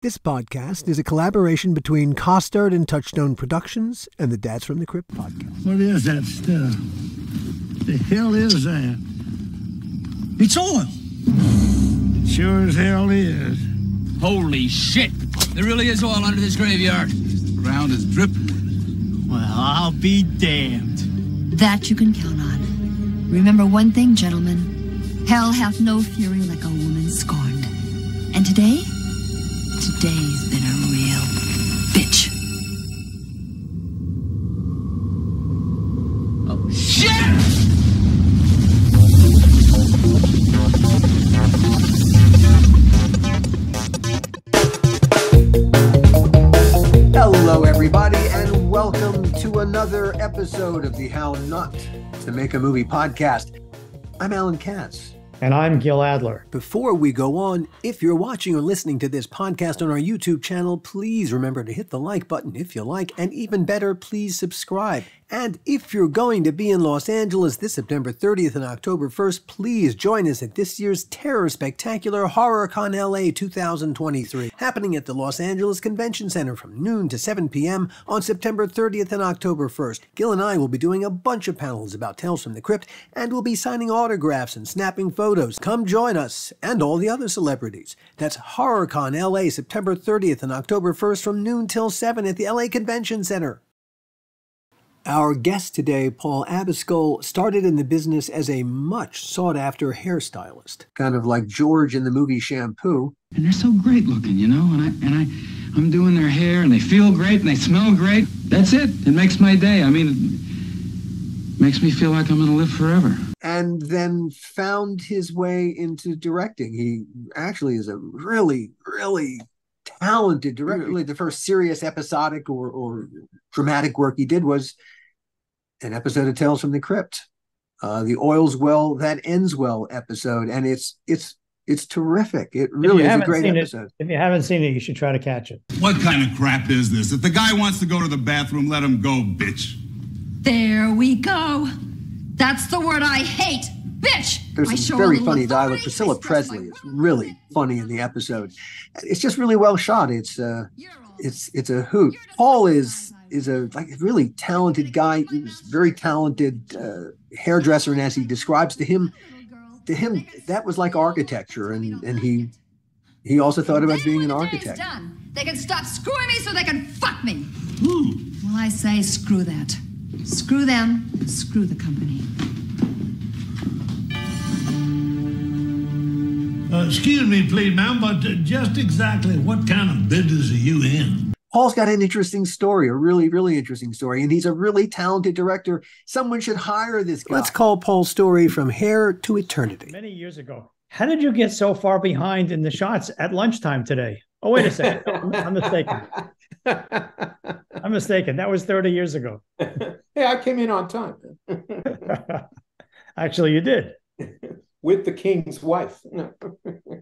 This podcast is a collaboration between Costard and Touchstone Productions and the Dads from the Crypt podcast. What is that stuff? The hell is that? It's oil. Sure as hell is. Holy shit! There really is oil under this graveyard. The ground is dripping. Well, I'll be damned. That you can count on. Remember one thing, gentlemen. Hell hath no fury like a woman scorned. And today's been a real bitch. Oh, shit! Hello, everybody, and welcome to another episode of the How Not to Make a Movie podcast. I'm Alan Katz. And I'm Gil Adler. Before we go on, if you're watching or listening to this podcast on our YouTube channel, please remember to hit the like button if you like, and even better, please subscribe. And if you're going to be in Los Angeles this September 30th and October 1st, please join us at this year's Terror Spectacular HorrorCon LA 2023, happening at the Los Angeles Convention Center from noon to 7 p.m. on September 30th and October 1st. Gil and I will be doing a bunch of panels about Tales from the Crypt, and we'll be signing autographs and snapping photos. Come join us and all the other celebrities. That's HorrorCon LA September 30th and October 1st from noon till 7 at the LA Convention Center. Our guest today, Paul ABASCAL, started in the business as a much sought-after hairstylist. Kind of like George in the movie Shampoo. And they're so great looking, you know, I'm doing their hair and they feel great and they smell great. That's it. It makes my day. I mean, it makes me feel like I'm going to live forever. And then found his way into directing. He actually is a really, really talented director. Really, the first serious episodic or dramatic work he did was an episode of Tales from the Crypt, the Oil's Well That Ends Well episode, and it's terrific. It really is a great episode. If you haven't seen it, you should try to catch it. What kind of crap is this? If the guy wants to go to the bathroom, let him go, bitch. There we go. That's the word I hate. Bitch! There's some very funny dialogue. Priscilla Presley is really funny in the episode. It's just really well shot. It's a hoot. Paul is a really talented guy. He's a very talented hairdresser, and as he describes to him that was like architecture, and he also thought about being an architect. They can stop screwing me so they can fuck me. Well, I say screw that. Screw them, screw the company. Excuse me, please, ma'am, but just exactly what kind of business are you in? Paul's got an interesting story, a really, really interesting story, and he's a really talented director. Someone should hire this guy. Let's call Paul's story from hair to eternity. Many years ago. How did you get so far behind in the shots at lunchtime today? Oh, wait a second. I'm mistaken. I'm mistaken. That was 30 years ago. Hey, I came in on time. Actually, you did. With the king's wife.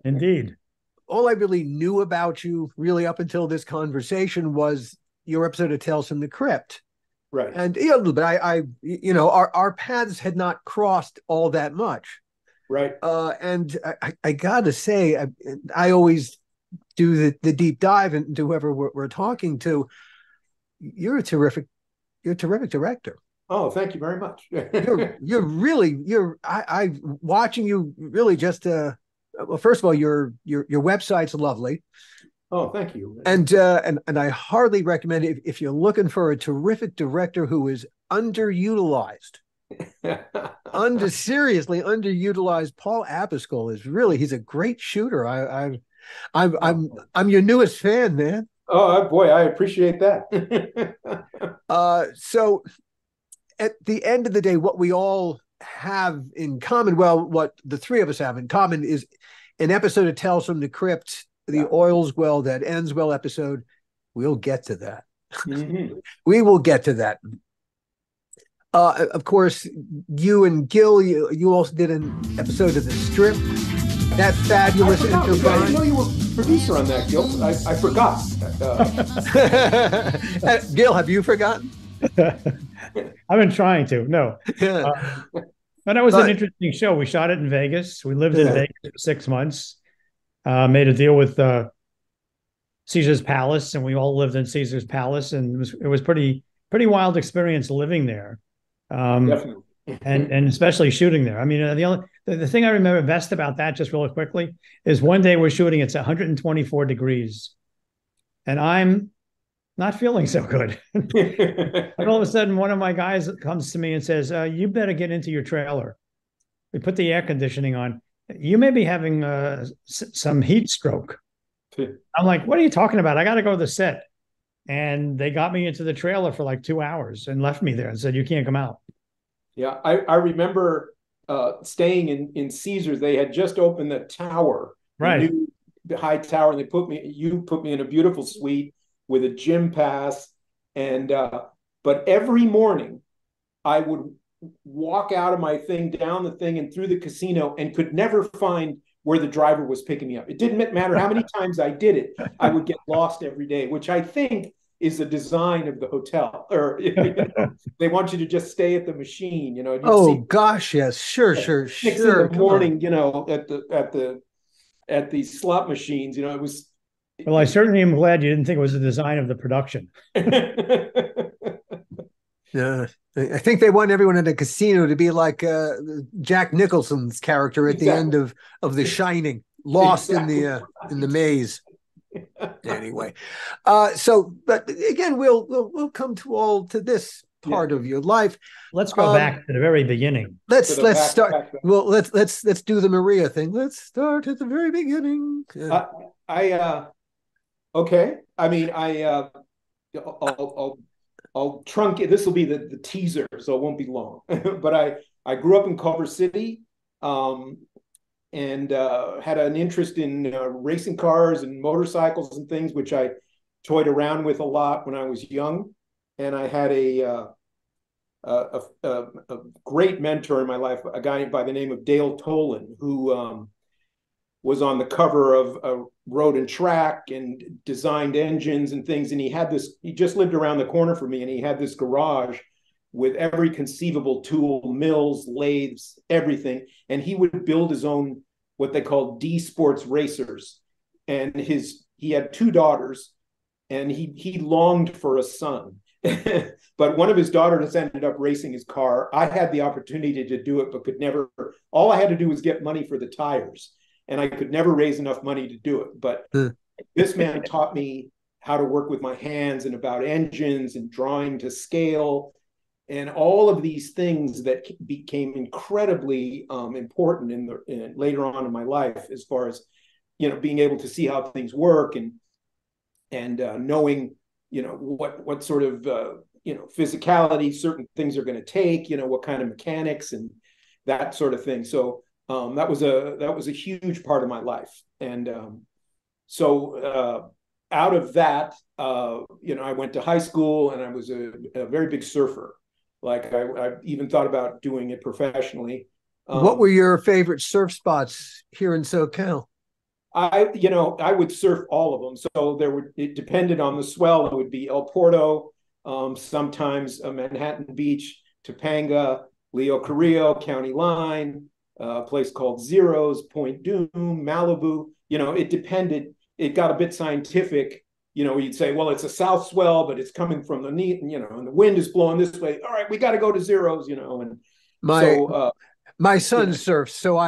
Indeed. All I really knew about you, really up until this conversation, was your episode of Tales from the Crypt. Right. And a little bit, our paths had not crossed all that much. Right. And I got to say, I always do the deep dive into whoever we're talking to. You're a terrific director. Oh, thank you very much. I watching you really just well, first of all, your website's lovely. Oh, thank you. And I hardly recommend it if you're looking for a terrific director who is underutilized. Seriously underutilized. Paul ABASCAL is really, he's a great shooter. I'm your newest fan, man. Oh boy, I appreciate that. So at the end of the day, what we all have in common, well, what the three of us have in common, is an episode of Tales from the Crypt, the Oil's Well That Ends Well episode. We'll get to that. Mm-hmm. We will get to that. Of course, you and Gil, you also did an episode of The Strip. That fabulous enterprise. I didn't know you were producer on that, Gil. I forgot. Gil, have you forgotten? I've been trying to. No. But that was an interesting show. We shot it in Vegas. We lived in Vegas for 6 months. Made a deal with Caesar's Palace, and we all lived in Caesar's Palace, and it was pretty wild experience living there. Definitely. And especially shooting there. I mean, the thing I remember best about that, just really quickly, is one day we're shooting, it's 124 degrees, and I'm not feeling so good. And all of a sudden, one of my guys comes to me and says, you better get into your trailer. We put the air conditioning on. You may be having some heat stroke. I'm like, what are you talking about? I got to go to the set. And they got me into the trailer for like 2 hours and left me there and said, you can't come out. Yeah, I remember staying in Caesars. They had just opened the tower, right? The high tower, and you put me in a beautiful suite with a gym pass, and but every morning I would walk out of my thing, down the thing, and through the casino, and could never find where the driver was picking me up. It didn't matter how many times I did it; I would get lost every day, which I think is the design of the hotel, or they want you to just stay at the machine, you know. Oh gosh, yes, sure. 6 in the morning, you know, at the slot machines, you know, it was. Well, I certainly am glad you didn't think it was the design of the production. Yeah, I think they want everyone at a casino to be like Jack Nicholson's character at the end of The Shining, lost in the maze. Anyway, but again, we'll come to this part of your life. Let's go back to the very beginning. Let's start. Well, let's do the Maria thing. Let's start at the very beginning. Okay. I mean, I'll truncate. This will be the teaser, so it won't be long. But I grew up in Culver City, and had an interest in racing cars and motorcycles and things, which I toyed around with a lot when I was young. And I had a great mentor in my life, a guy by the name of Dale Tolan, who was on the cover of Road and Track and designed engines and things. And he just lived around the corner from me, and he had this garage with every conceivable tool, mills, lathes, everything. And he would build his own, what they called D Sports racers. And he had 2 daughters, and he longed for a son. But one of his daughters ended up racing his car. I had the opportunity to do it, but could never. All I had to do was get money for the tires, and I could never raise enough money to do it. But this man taught me how to work with my hands and about engines and drawing to scale and all of these things that became incredibly important later on in my life, as far as, you know, being able to see how things work and knowing, you know, what sort of you know, physicality certain things are going to take, you know, what kind of mechanics and that sort of thing. So that was a huge part of my life. And so out of that, you know, I went to high school, and I was a very big surfer. Like I even thought about doing it professionally. What were your favorite surf spots here in SoCal? I would surf all of them. So it depended on the swell. It would be El Porto, sometimes Manhattan Beach, Topanga, Leo Carrillo, County Line, a place called Zeros, Point Doom, Malibu. You know, it depended. It got a bit scientific. You know, you'd say, well, it's a south swell, but it's coming from the you know, and the wind is blowing this way. All right, we got to go to Zeros, you know. And my son surfs, so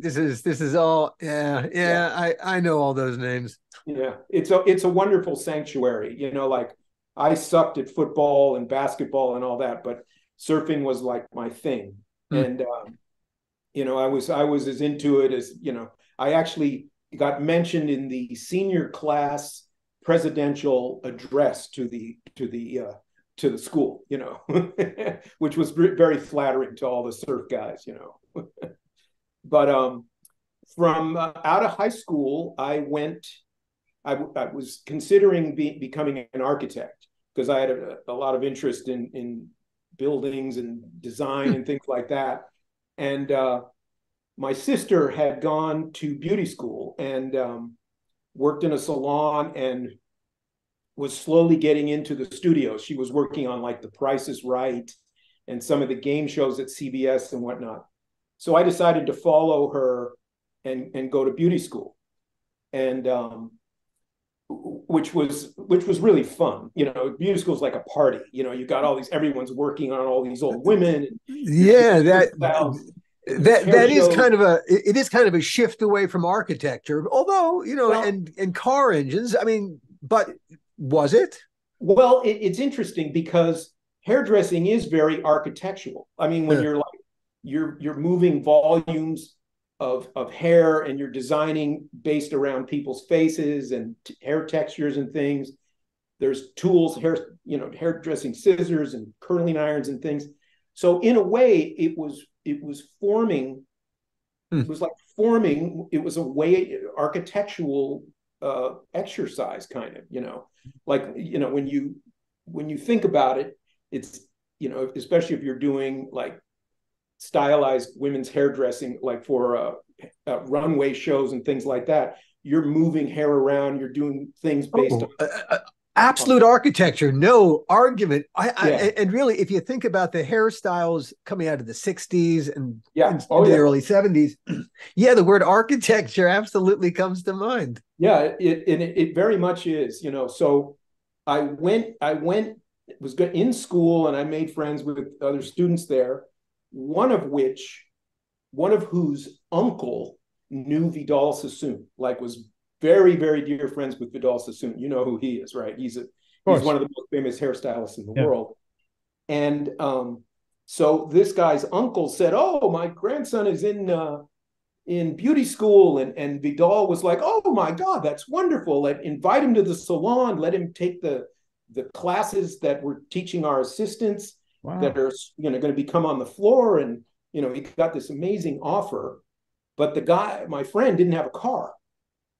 this is all I know all those names. Yeah, it's a wonderful sanctuary. You know, like I sucked at football and basketball and all that, but surfing was like my thing. And you know, I was as into it as, you know, I actually got mentioned in the senior class presidential address to the school, you know, which was very flattering to all the surf guys, you know. But from out of high school, I was considering becoming an architect, because I had a lot of interest in buildings and design and things like that. And my sister had gone to beauty school and worked in a salon and was slowly getting into the studio. She was working on like The Price is Right and some of the game shows at CBS and whatnot. So I decided to follow her and go to beauty school. And which was really fun. You know, beauty school is like a party. You know, you got all these, everyone's working on all these old women. Yeah, that is shows. kind of it is kind of a shift away from architecture, although, you know, well, and car engines. I mean, but was it? Well, it's interesting because hairdressing is very architectural. I mean, when you're like you're moving volumes of hair and you're designing based around people's faces and hair textures and things. There's tools, hairdressing scissors and curling irons and things. So in a way, it was forming. It was like forming. It was a way architectural exercise, kind of. You know, like, you know, when you think about it, it's, you know, especially if you're doing like stylized women's hairdressing, like for runway shows and things like that, you're moving hair around, you're doing things based on absolute architecture, no argument. And really, if you think about the hairstyles coming out of the 60s and into the early 70s, the word architecture absolutely comes to mind. Yeah, it very much is, you know. So I was in school and I made friends with other students there, one of whose uncle knew Vidal Sassoon, like was very, very dear friends with Vidal Sassoon. You know who he is, right? He's one of the most famous hairstylists in the world. And so this guy's uncle said, "Oh, my grandson is in beauty school," and Vidal was like, "Oh my God, that's wonderful. Invite him to the salon. Let him take the classes that we're teaching our assistants that are, you know, going to become on the floor." And, you know, he got this amazing offer, but the guy, my friend, didn't have a car,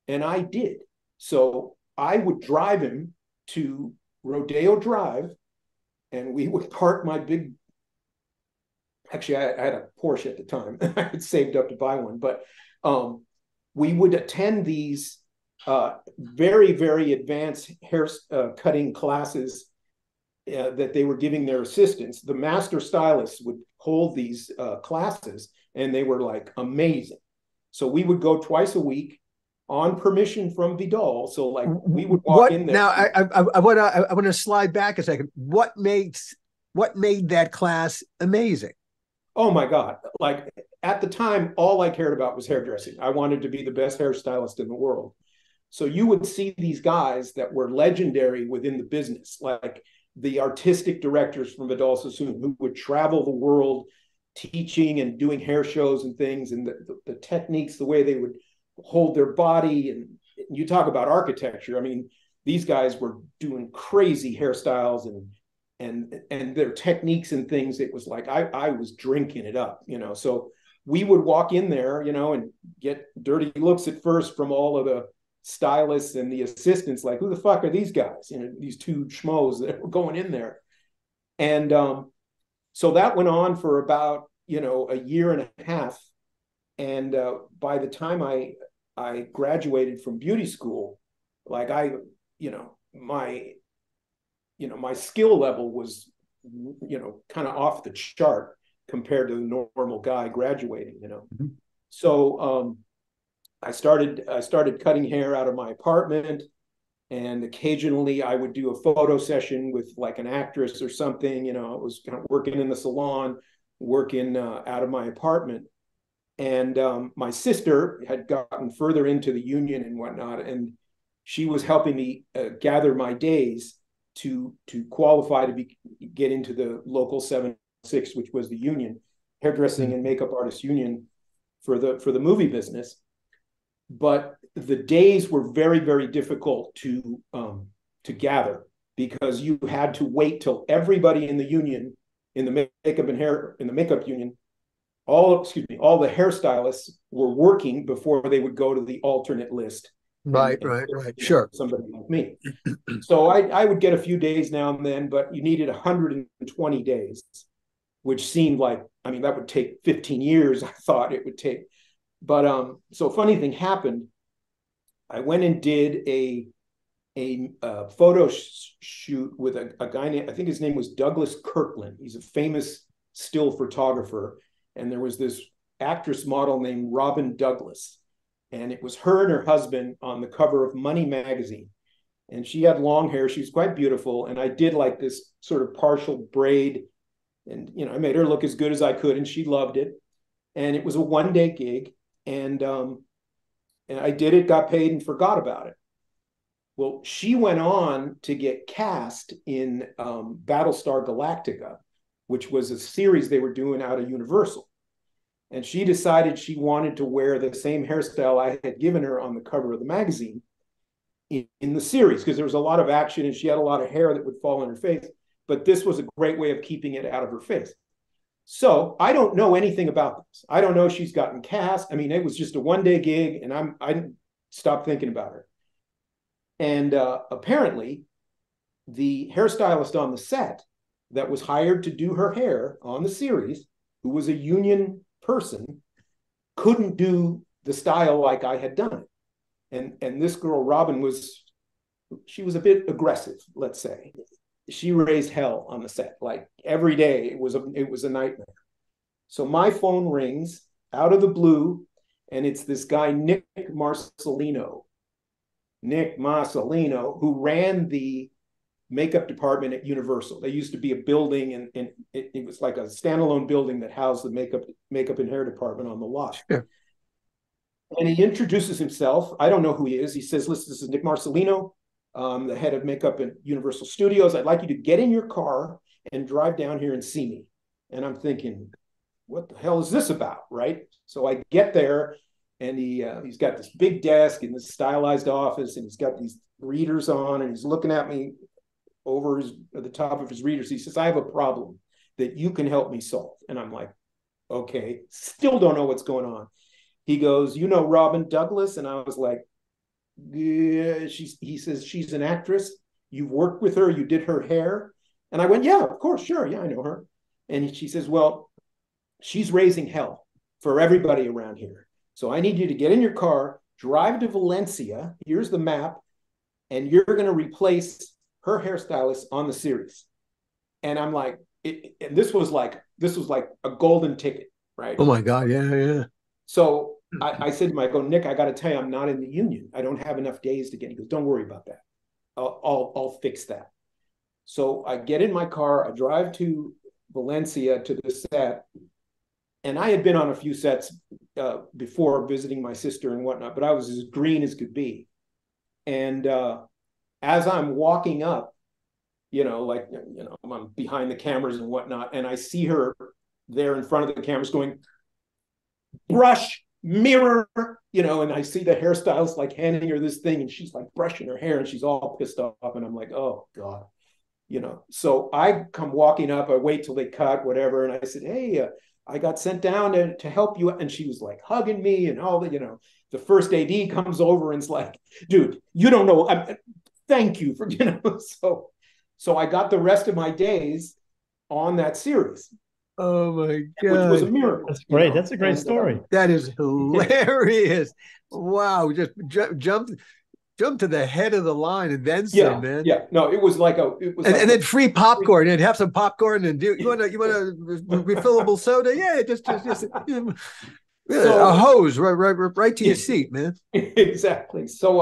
and I did. So I would drive him to Rodeo Drive, and we would park my big. Actually, I had a Porsche at the time. I had saved up to buy one, but we would attend these very, very advanced hair cutting classes that they were giving their assistants. The master stylists would hold these classes, and they were like amazing. So we would go twice a week on permission from Vidal. So like we would walk in there. Now I want to slide back a second. What made that class amazing? Oh my God. Like at the time, all I cared about was hairdressing. I wanted to be the best hairstylist in the world. So you would see these guys that were legendary within the business, like the artistic directors from Vidal Sassoon, who would travel the world teaching and doing hair shows and things, and the techniques, the way they would hold their body. And you talk about architecture. I mean, these guys were doing crazy hairstyles and their techniques and things. It was like I was drinking it up, you know. So we would walk in there, you know, and get dirty looks at first from all of the stylists and the assistants, like, who the fuck are these guys? You know, these two schmoes that were going in there. And so that went on for about, you know, a year and a half. And by the time I graduated from beauty school, like my skill level was, you know, kind of off the chart compared to the normal guy graduating, you know. Mm-hmm. So I started cutting hair out of my apartment, and occasionally I would do a photo session with like an actress or something. You know, I was kind of working in the salon, working out of my apartment. And my sister had gotten further into the union and whatnot, and she was helping me gather my days to qualify to get into the local 706, which was the union, hairdressing and makeup artists union for the movie business. But the days were very, very difficult to gather, because you had to wait till everybody in the union, in the makeup union, all the hairstylists were working before they would go to the alternate list. Right. Sure. Somebody like me. So I would get a few days now and then, but you needed 120 days, which seemed like, I mean, that would take 15 years, I thought it would take. But so a funny thing happened. I went and did a photo shoot with a guy named, I think his name was Douglas Kirkland. He's a famous still photographer. And there was this actress model named Robin Douglas. And it was her and her husband on the cover of Money magazine. And she had long hair. She was quite beautiful. And I did like this sort of partial braid. And, you know, I made her look as good as I could, and she loved it. And it was a one-day gig. And I did it, got paid, and forgot about it. Well, she went on to get cast in Battlestar Galactica, which was a series they were doing out of Universal. And she decided she wanted to wear the same hairstyle I had given her on the cover of the magazine in the series, because there was a lot of action and she had a lot of hair that would fall on her face. But this was a great way of keeping it out of her face. So I don't know anything about this. I don't know if she's gotten cast. I mean, it was just a one-day gig, and I stopped thinking about her. And apparently, the hairstylist on the set that was hired to do her hair on the series, who was a union person, couldn't do the style like I had done it. And this girl, Robin, she was a bit aggressive, let's say. She raised hell on the set. Like every day, it was a nightmare. So my phone rings out of the blue, and it's this guy, Nick Marcelino, who ran the makeup department at Universal. They used to be a building, and it was like a standalone building that housed the makeup and hair department on the lot. Sure. And he introduces himself. I don't know who he is. He says, listen, this is Nick Marcelino, the head of makeup at Universal Studios. I'd like you to get in your car and drive down here and see me. And I'm thinking, what the hell is this about, right? So I get there, and he's got this big desk in this stylized office, and he's got these readers on, and he's looking at me over at the top of his readers. He says, I have a problem that you can help me solve. And I'm like, okay, still don't know what's going on. He goes, you know Robin Douglas? And I was like, yeah. He says, she's an actress. You've worked with her. You did her hair. And I went, yeah, of course. Sure. Yeah, I know her. And she says, well, she's raising hell for everybody around here. So I need you to get in your car, drive to Valencia. Here's the map. And you're going to replace her hairstylist on the series. And I'm like, and this was like a golden ticket, right? Oh my God. Yeah. Yeah. So I said to him, I go, Nick, I got to tell you, I'm not in the union. I don't have enough days to get. He goes, don't worry about that. I'll fix that. So I get in my car, I drive to Valencia to the set. And I had been on a few sets before, visiting my sister and whatnot, but I was as green as could be. And as I'm walking up, I'm behind the cameras and whatnot, and I see her there in front of the cameras going, brush, mirror, and I see the hairstylist like handing her this thing, and she's like brushing her hair, and she's all pissed off, and I'm like, oh God, So I come walking up, I wait till they cut, whatever, and I said, hey, I got sent down to help you, and she was like hugging me and all that, The first AD comes over and is like, dude, you don't know, thank you for, So I got the rest of my days on that series. Oh my God. Which was a miracle. That's great. That's a great story. That is hilarious. Wow. Just jump to the head of the line and then some, man. Yeah. No, it was like and then free popcorn. And have some popcorn and you want a refillable soda? Yeah, just a hose right to your seat, man. Exactly. So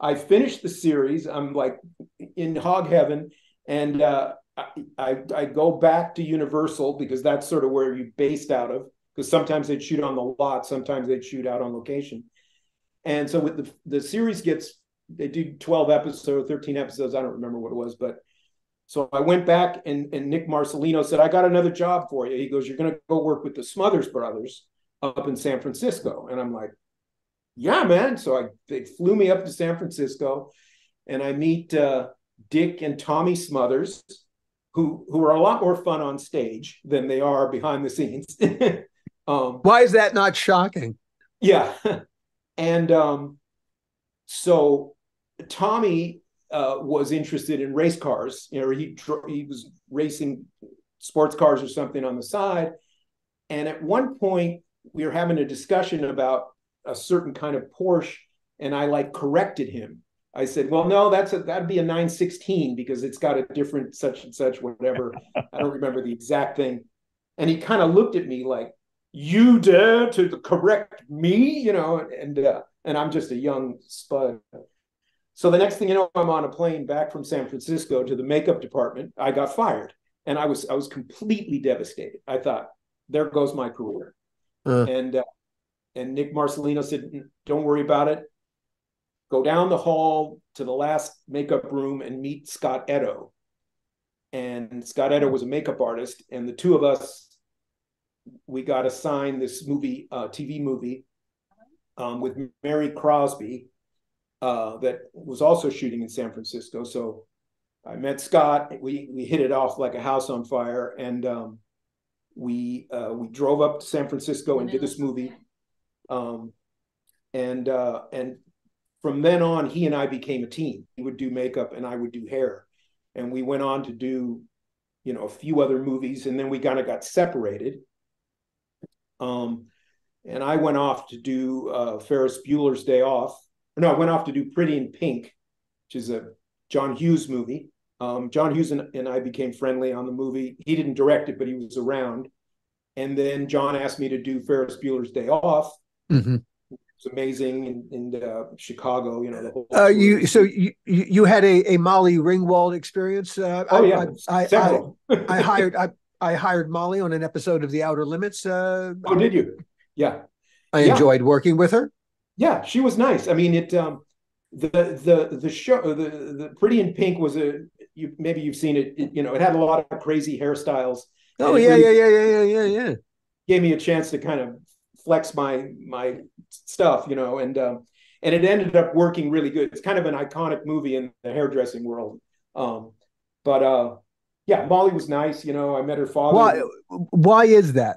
I finished the series. I'm like in hog heaven, and I go back to Universal, because that's sort of where you're based out of, because sometimes they'd shoot on the lot, sometimes they'd shoot out on location. And so with the series they do 12 episodes, 13 episodes, I don't remember what it was, but so I went back, and Nick Marcelino said, I got another job for you. He goes, you're going to go work with the Smothers Brothers up in San Francisco. And I'm like, yeah, man. So they flew me up to San Francisco, and I meet Dick and Tommy Smothers, who are a lot more fun on stage than they are behind the scenes. Why is that not shocking? Yeah. And so Tommy was interested in race cars. He was racing sports cars or something on the side. And at one point, we were having a discussion about a certain kind of Porsche, and I corrected him. I said, well, no, that'd be a 916 because it's got a different such and such, whatever. I don't remember the exact thing. And he kind of looked at me like, you dare to correct me, and I'm just a young spud. So the next thing you know, I'm on a plane back from San Francisco to the makeup department. I got fired, and I was completely devastated. I thought, there goes my career. And Nick Marcelino said, don't worry about it. Go down the hall to the last makeup room and meet Scott Edo. And Scott Edo was a makeup artist, and the two of us, we got assigned this movie, TV movie, with Mary Crosby, that was also shooting in San Francisco. So I met Scott. We hit it off like a house on fire, and we drove up to San Francisco and did this movie. And from then on, he and I became a team. He would do makeup and I would do hair. And we went on to do, a few other movies, and then we kind of got separated. And I went off to do Ferris Bueller's Day Off. No, I went off to do Pretty in Pink, which is a John Hughes movie. John Hughes and I became friendly on the movie. He didn't direct it, but he was around. And then John asked me to do Ferris Bueller's Day Off. Mm-hmm. It was amazing in Chicago, the whole. You had a Molly Ringwald experience. I hired Molly on an episode of The Outer Limits. Oh, did you? Yeah. I enjoyed working with her. Yeah, she was nice. I mean, the show, the Pretty in Pink was maybe you've seen it. It had a lot of crazy hairstyles. Oh yeah. Gave me a chance to kind of flex my stuff, and it ended up working really good. It's kind of an iconic movie in the hairdressing world. Yeah, Molly was nice. I met her father. Why is that?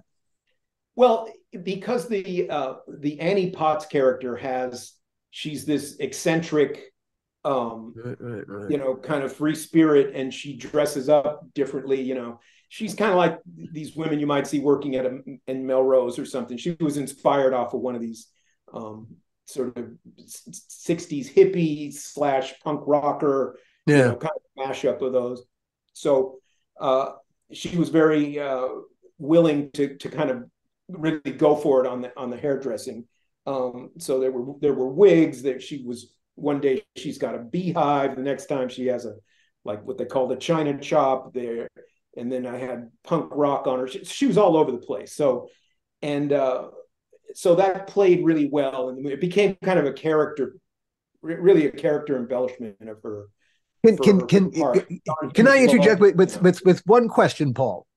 Well, because the Annie Potts character she's this eccentric, right. Kind of free spirit, and she dresses up differently. She's kind of like these women you might see working in Melrose or something. She was inspired off of one of these sort of 60s hippie / punk rocker, kind of mashup of those. So she was very willing to kind of really go for it on the hairdressing. So there were wigs that one day she's got a beehive, the next time she has what they call the China chop there. And then I had punk rock on her. She was all over the place. So that played really well. And it became kind of a character, really a character embellishment of her. Can I interject with one question, Paul?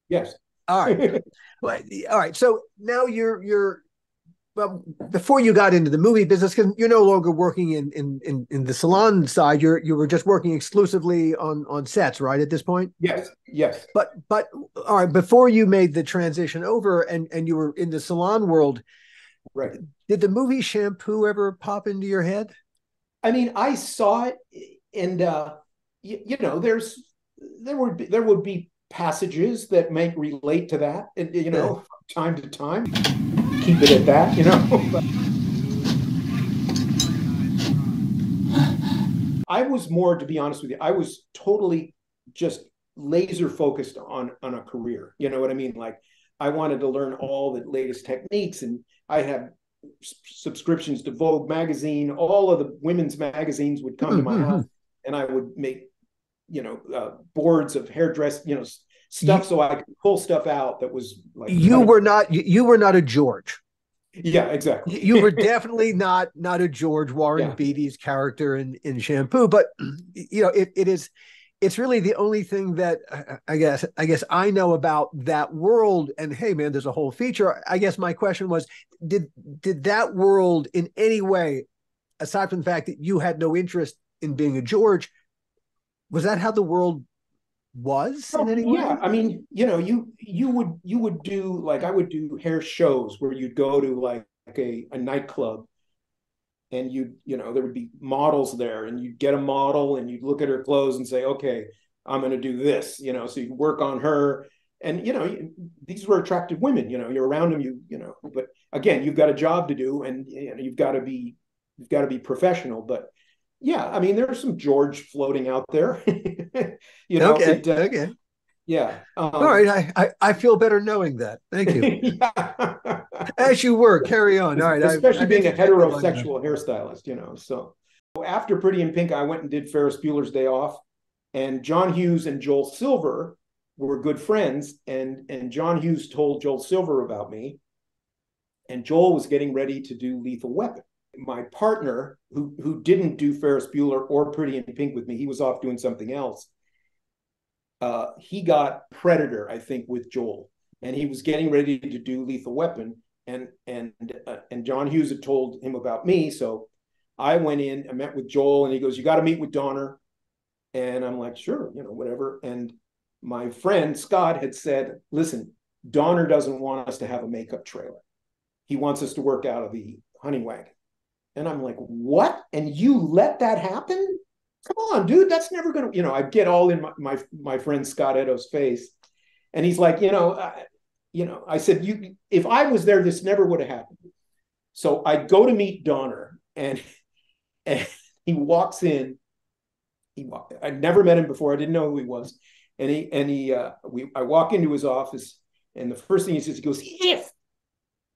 Yes. All right. All right. So now you're well, before you got into the movie business, because you're no longer working in the salon side, you were just working exclusively on sets, right, at this point? Yes. But all right, before you made the transition over and you were in the salon world, right? Did the movie Shampoo ever pop into your head? I mean, I saw it, and there would be passages that might relate to that, and from time to time. Keep it at that, I was more, to be honest with you, I was totally just laser focused on a career. You know what I mean? Like, I wanted to learn all the latest techniques, and I had subscriptions to Vogue magazine. All of the women's magazines would come to my house, and I would make, boards of hairdress, stuff, so I could pull stuff out that was like. You were not a George. Yeah, exactly. You were definitely not a George Warren Beatty's character in Shampoo, but it's really the only thing that I guess I know about that world. And hey, man, there's a whole feature. I guess my question was, did that world in any way, aside from the fact that you had no interest in being a George, was that how the world was in any way? Yeah, I mean, you would do, like, I would do hair shows where you'd go to like a nightclub, and there would be models there, and you'd get a model and you'd look at her clothes and say, okay, I'm going to do this, so you work on her, and these were attractive women, you're around them, but again, you've got a job to do, and you've got to be professional. But yeah, I mean, there's some George floating out there. Okay. Yeah. All right. I feel better knowing that. Thank you. As you were, carry on. All right. Especially being a heterosexual hairstylist, so. after Pretty in Pink, I went and did Ferris Bueller's Day Off, and John Hughes and Joel Silver were good friends, and John Hughes told Joel Silver about me, and Joel was getting ready to do Lethal Weapon. My partner, who didn't do Ferris Bueller or Pretty in Pink with me, he was off doing something else. He got Predator, I think, with Joel, and he was getting ready to do Lethal Weapon, and John Hughes had told him about me, so I went in, I met with Joel, and he goes, "You got to meet with Donner." And I'm like, "Sure, whatever." And my friend Scott had said, "Listen, Donner doesn't want us to have a makeup trailer. He wants us to work out of the honey wagon." And I'm like, "What? And you let that happen? Come on, dude, that's never going to," I get all in my friend Scott Edo's face. And he's like, I said, if I was there, this never would have happened. So I go to meet Donner, and he walks in. I'd never met him before. I didn't know who he was. I walk into his office, and the first thing he says, he goes,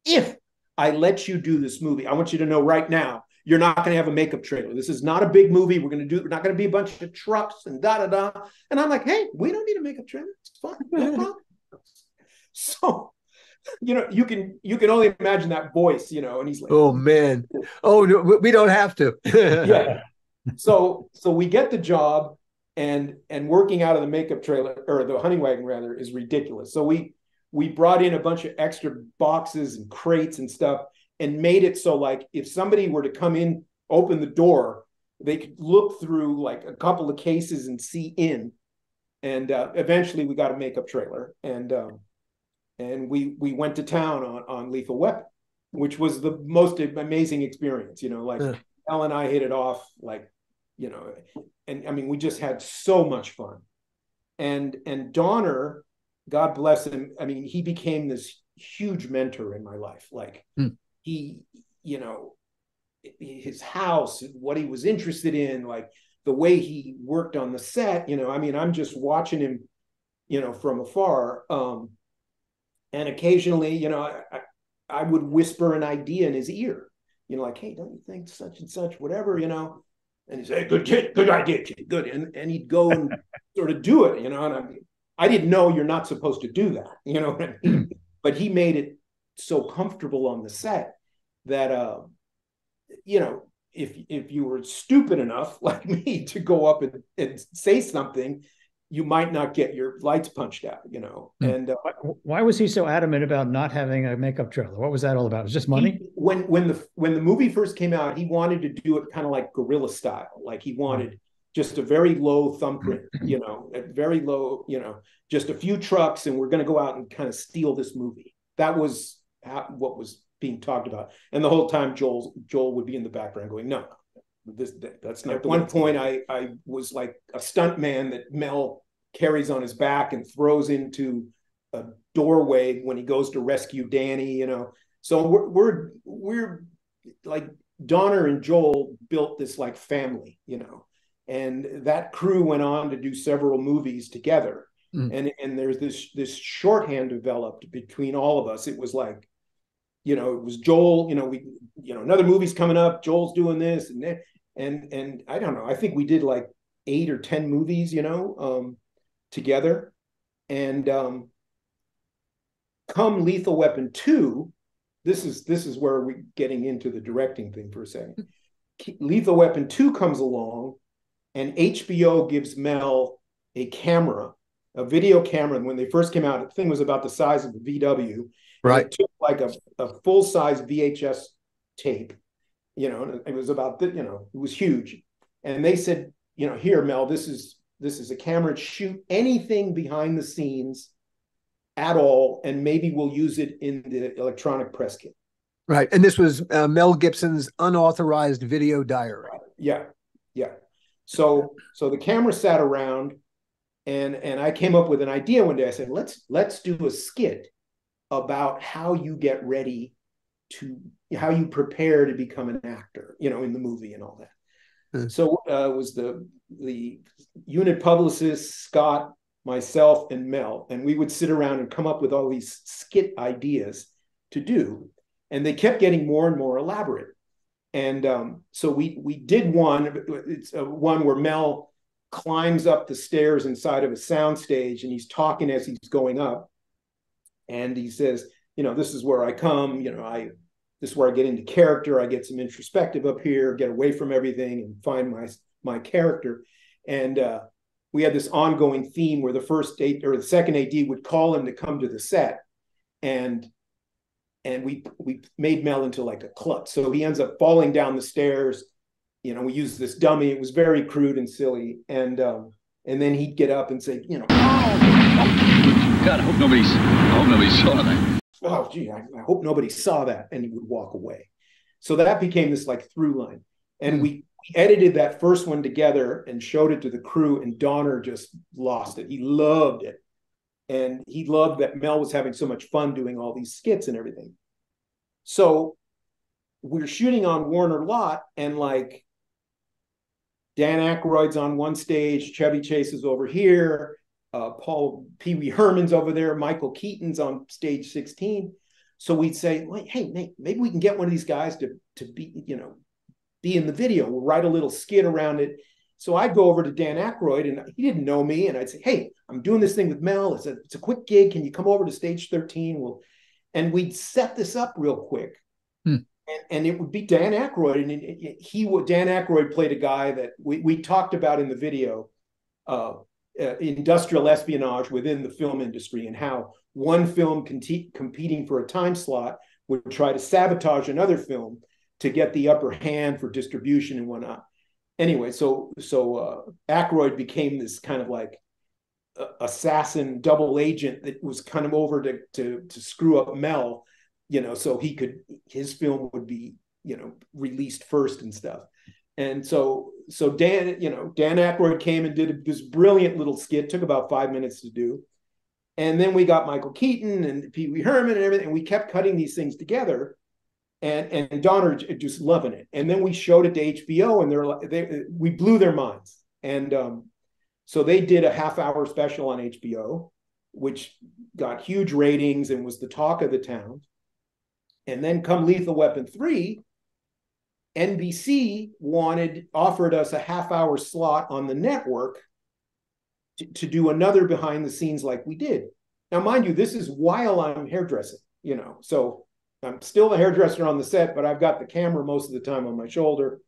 if I let you do this movie, I want you to know right now, you're not going to have a makeup trailer. This is not a big movie. We're not going to be a bunch of trucks and da-da-da. And I'm like, "Hey, we don't need a makeup trailer. It's fine. No problem." So, you can only imagine that voice, and he's like, "Oh man. Oh, no, we don't have to." Yeah. So we get the job, and working out of the makeup trailer, or the honey wagon rather, is ridiculous. So we brought in a bunch of extra boxes and crates and stuff, and made it so, like, if somebody were to come in, open the door, they could look through like a couple of cases and see in. And eventually we got a makeup trailer, and we went to town on Lethal Weapon, which was the most amazing experience. Elle and I hit it off, like, and I mean, we just had so much fun. And Donner, God bless him, I mean, he became this huge mentor in my life. Like, he, his house, what he was interested in, like the way he worked on the set, I mean, I'm just watching him, from afar. And occasionally, I would whisper an idea in his ear, like, "Hey, don't you think such and such, whatever, And he'd say, "Good kid, good idea, kid, good." And he'd go and sort of do it, and I didn't know you're not supposed to do that, what I mean? But he made it so comfortable on the set that, if you were stupid enough like me to go up and say something, you might not get your lights punched out, And why was he so adamant about not having a makeup trailer? What was that all about? It was just money? When the movie first came out, he wanted to do it kind of like guerrilla style. Like, he wanted just a very low thumbprint, very low, just a few trucks, and we're going to go out and kind of steal this movie. That was what was being talked about. And the whole time Joel would be in the background going, "No, that's not." At one point, I was like a stunt man that Mel carries on his back and throws into a doorway when he goes to rescue Danny, So we're like, Donner and Joel built this like family, and that crew went on to do several movies together. And there's this shorthand developed between all of us. It was like, it was Joel, another movie's coming up, Joel's doing this and that. And I don't know, I think we did like 8 or 10 movies, together. And come Lethal Weapon 2, this is where we're getting into the directing thing for a second. Lethal Weapon 2 comes along, and HBO gives Mel a video camera. And when they first came out, the thing was about the size of a VW. Right. It took like a full-size VHS tape, it was about it was huge. And they said, "Here, Mel, this is a camera. Shoot anything behind the scenes at all, and maybe we'll use it in the electronic press kit." Right. And this was Mel Gibson's unauthorized video diary. Yeah. So the camera sat around, and I came up with an idea one day. I said, let's do a skit about how you get ready how you prepare to become an actor, in the movie and all that. So it was the unit publicist, Scott, myself, and Mel, and we would sit around and come up with all these skit ideas to do. And they kept getting more and more elaborate. And so we did one. It's one where Mel climbs up the stairs inside of a soundstage, and he's talking as he's going up. And he says, this is where I come, this is where I get into character. I get some introspective up here, get away from everything and find my character. And we had this ongoing theme where the second AD would call him to come to the set. And we made Mel into like a klutz. So he ends up falling down the stairs. We used this dummy. It was very crude and silly. And then he'd get up and say, oh, God, I hope nobody saw that. Oh, gee, I hope nobody saw that. And he would walk away. So that became this like through line. And we edited that first one together and showed it to the crew. And Donner just lost it. He loved it. And he loved that Mel was having so much fun doing all these skits and everything. So we're shooting on Warner Lot, and like Dan Aykroyd's on one stage, Chevy Chase is over here, Paul Pee Wee Herman's over there, Michael Keaton's on stage 16. So we'd say, like, hey, Nate, maybe we can get one of these guys to be in the video. We'll write a little skit around it. So I'd go over to Dan Aykroyd, and he didn't know me, and I'd say, hey, I'm doing this thing with Mel. It's a quick gig. Can you come over to stage 13? And we'd set this up real quick. And it would be Dan Aykroyd. And Dan Aykroyd played a guy that we talked about in the video, industrial espionage within the film industry, and how one film competing for a time slot would try to sabotage another film to get the upper hand for distribution and whatnot. Anyway, so Aykroyd became this kind of like assassin double agent that was kind of over to screw up Mel, so his film would be, released first and stuff. And so Dan Aykroyd came and did this brilliant little skit, took about 5 minutes to do. And then we got Michael Keaton and Pee Wee Herman and everything. And we kept cutting these things together. And Donner just loving it. And then we showed it to HBO, and we blew their minds. And so they did a half-hour special on HBO, which got huge ratings and was the talk of the town. And then come Lethal Weapon 3, NBC offered us a half-hour slot on the network to do another behind the scenes like we did. Now, mind you, this is while I'm hairdressing, so I'm still the hairdresser on the set, but I've got the camera most of the time on my shoulder.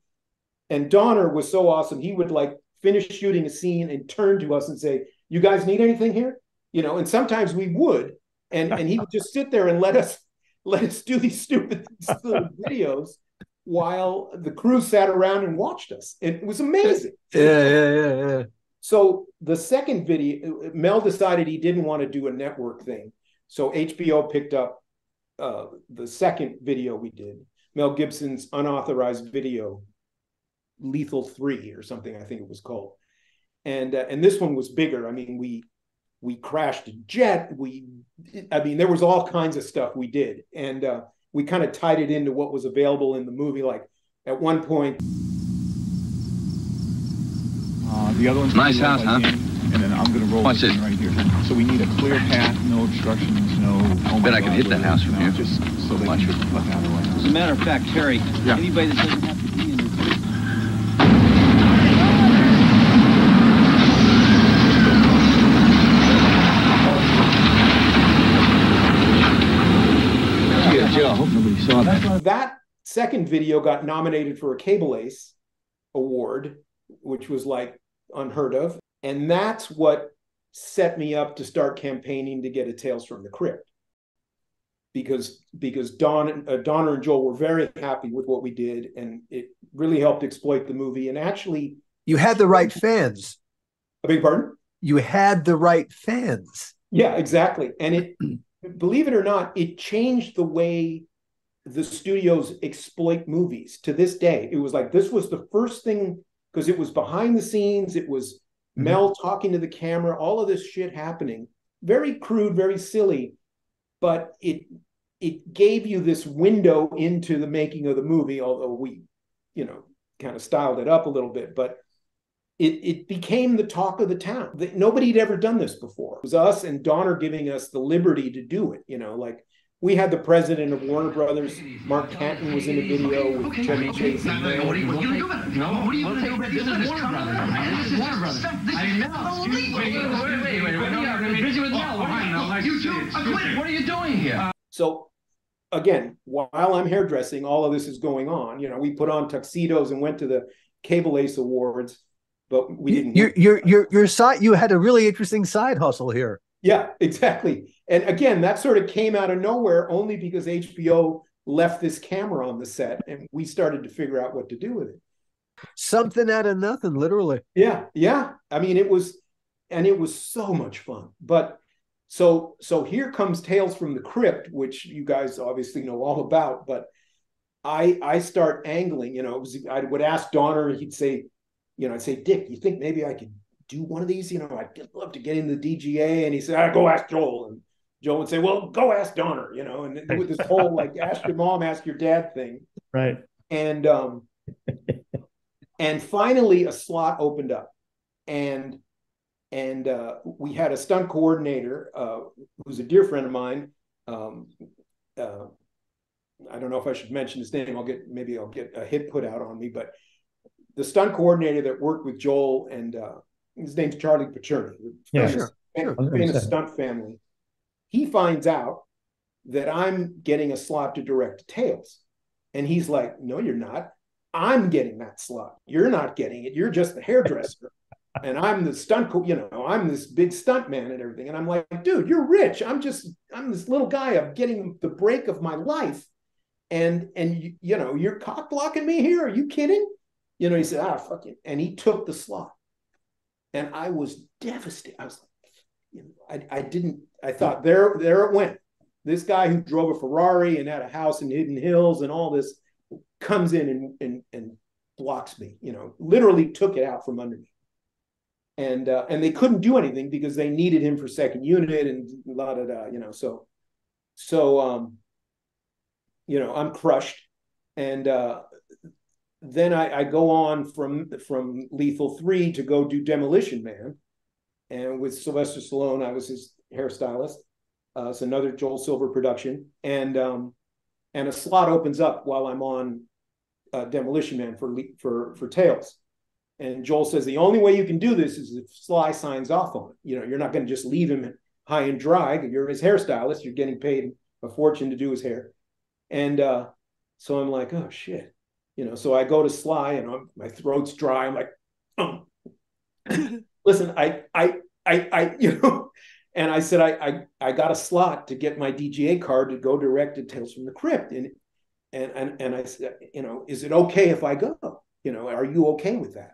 And Donner was so awesome. He would like finish shooting a scene and turn to us and say, you guys need anything here? And sometimes we would, and he would just sit there and let us do these stupid little videos while the crew sat around and watched us. It was amazing. Yeah. So the second video, Mel decided he didn't want to do a network thing. So HBO picked up the second video we did, Mel Gibson's unauthorized video, Lethal 3 or something, I think it was called. And this one was bigger. I mean, we crashed a jet. There was all kinds of stuff we did. And we kind of tied it into what was available in the movie. Like at one point. The other one's nice house, huh? And then I'm going to roll this in right here. So we need a clear path, no obstructions, no... Oh bet I can hit that house from here. Just so they can look out of the way. As a matter of fact, Terry, anybody that doesn't have to be in this... Joe, I hope nobody saw that. That second video got nominated for a Cable Ace Award, which was like unheard of. And that's what set me up to start campaigning to get a Tales from the Crypt. Because Donner and Joel were very happy with what we did, and it really helped exploit the movie. And actually... You had the right fans. I beg your pardon? You had the right fans. Yeah, exactly. And it, believe it or not, it changed the way the studios exploit movies to this day. It was like, this was the first thing, because it was behind the scenes. It was Mel talking to the camera, all of this shit happening. Very crude, very silly, but it gave you this window into the making of the movie, although we, kind of styled it up a little bit, but it became the talk of the town. Nobody had ever done this before. It was us and Donner giving us the liberty to do it. Like we had the president of Warner Brothers, Mark Canton, was in a video with Chevy Chase. What are you going to do about it? No, what are you going to do about it? This is Warner Brothers. This is Warner Brothers. I know. Wait. Busy with Mel. What are you doing here? So, again, while I'm hairdressing, all of this is going on. You know, we put on tuxedos and went to the Cable Ace Awards, but we didn't. Your side, you had a really interesting side hustle here. Yeah, exactly. And again, that sort of came out of nowhere only because HBO left this camera on the set and we started to figure out what to do with it. Something out of nothing, literally. Yeah. I mean, it was so much fun. But so here comes Tales from the Crypt, which you guys obviously know all about. But I start angling, you know, I would ask Donner, he'd say, you know, I'd say, Dick, you think maybe I could do one of these? You know, I'd love to get in the DGA. And he said, go ask Joel. And Joel would say, well, go ask Donner, you know, and with this whole like ask your mom, ask your dad thing. Right. And finally a slot opened up. And we had a stunt coordinator who's a dear friend of mine. I don't know if I should mention his name. I'll get a hit put out on me, but the stunt coordinator that worked with Joel and his name's Charlie Pacherny. Yeah, sure. In a stunt family. He finds out that I'm getting a slot to direct Tales. And he's like, no, you're not. I'm getting that slot. You're not getting it. You're just the hairdresser. And I'm the stunt, you know, I'm this big stunt man and everything. And I'm like, dude, you're rich. I'm this little guy. I'm getting the break of my life. And you know, you're cock blocking me here. Are you kidding? You know, he said, fuck it. And he took the slot. And I was devastated. I was like, you know, I thought there it went. This guy who drove a Ferrari and had a house in Hidden Hills and all this comes in and blocks me, you know, literally took it out from under me. And they couldn't do anything because they needed him for second unit and you know, so you know, I'm crushed. And then I go on from Lethal 3 to go do Demolition Man. And with Sylvester Stallone, I was his hairstylist. It's another Joel Silver production. And a slot opens up while I'm on Demolition Man for Tales. And Joel says, the only way you can do this is if Sly signs off on it. You know, you're not going to just leave him high and dry. You're his hairstylist. You're getting paid a fortune to do his hair. And so I'm like, oh, shit. You know, so I go to Sly and my throat's dry. I'm like, oh. Listen, I you know, and I said, I got a slot to get my DGA card to go direct to Tales from the Crypt. And I said, you know, is it okay if I go? You know, are you okay with that?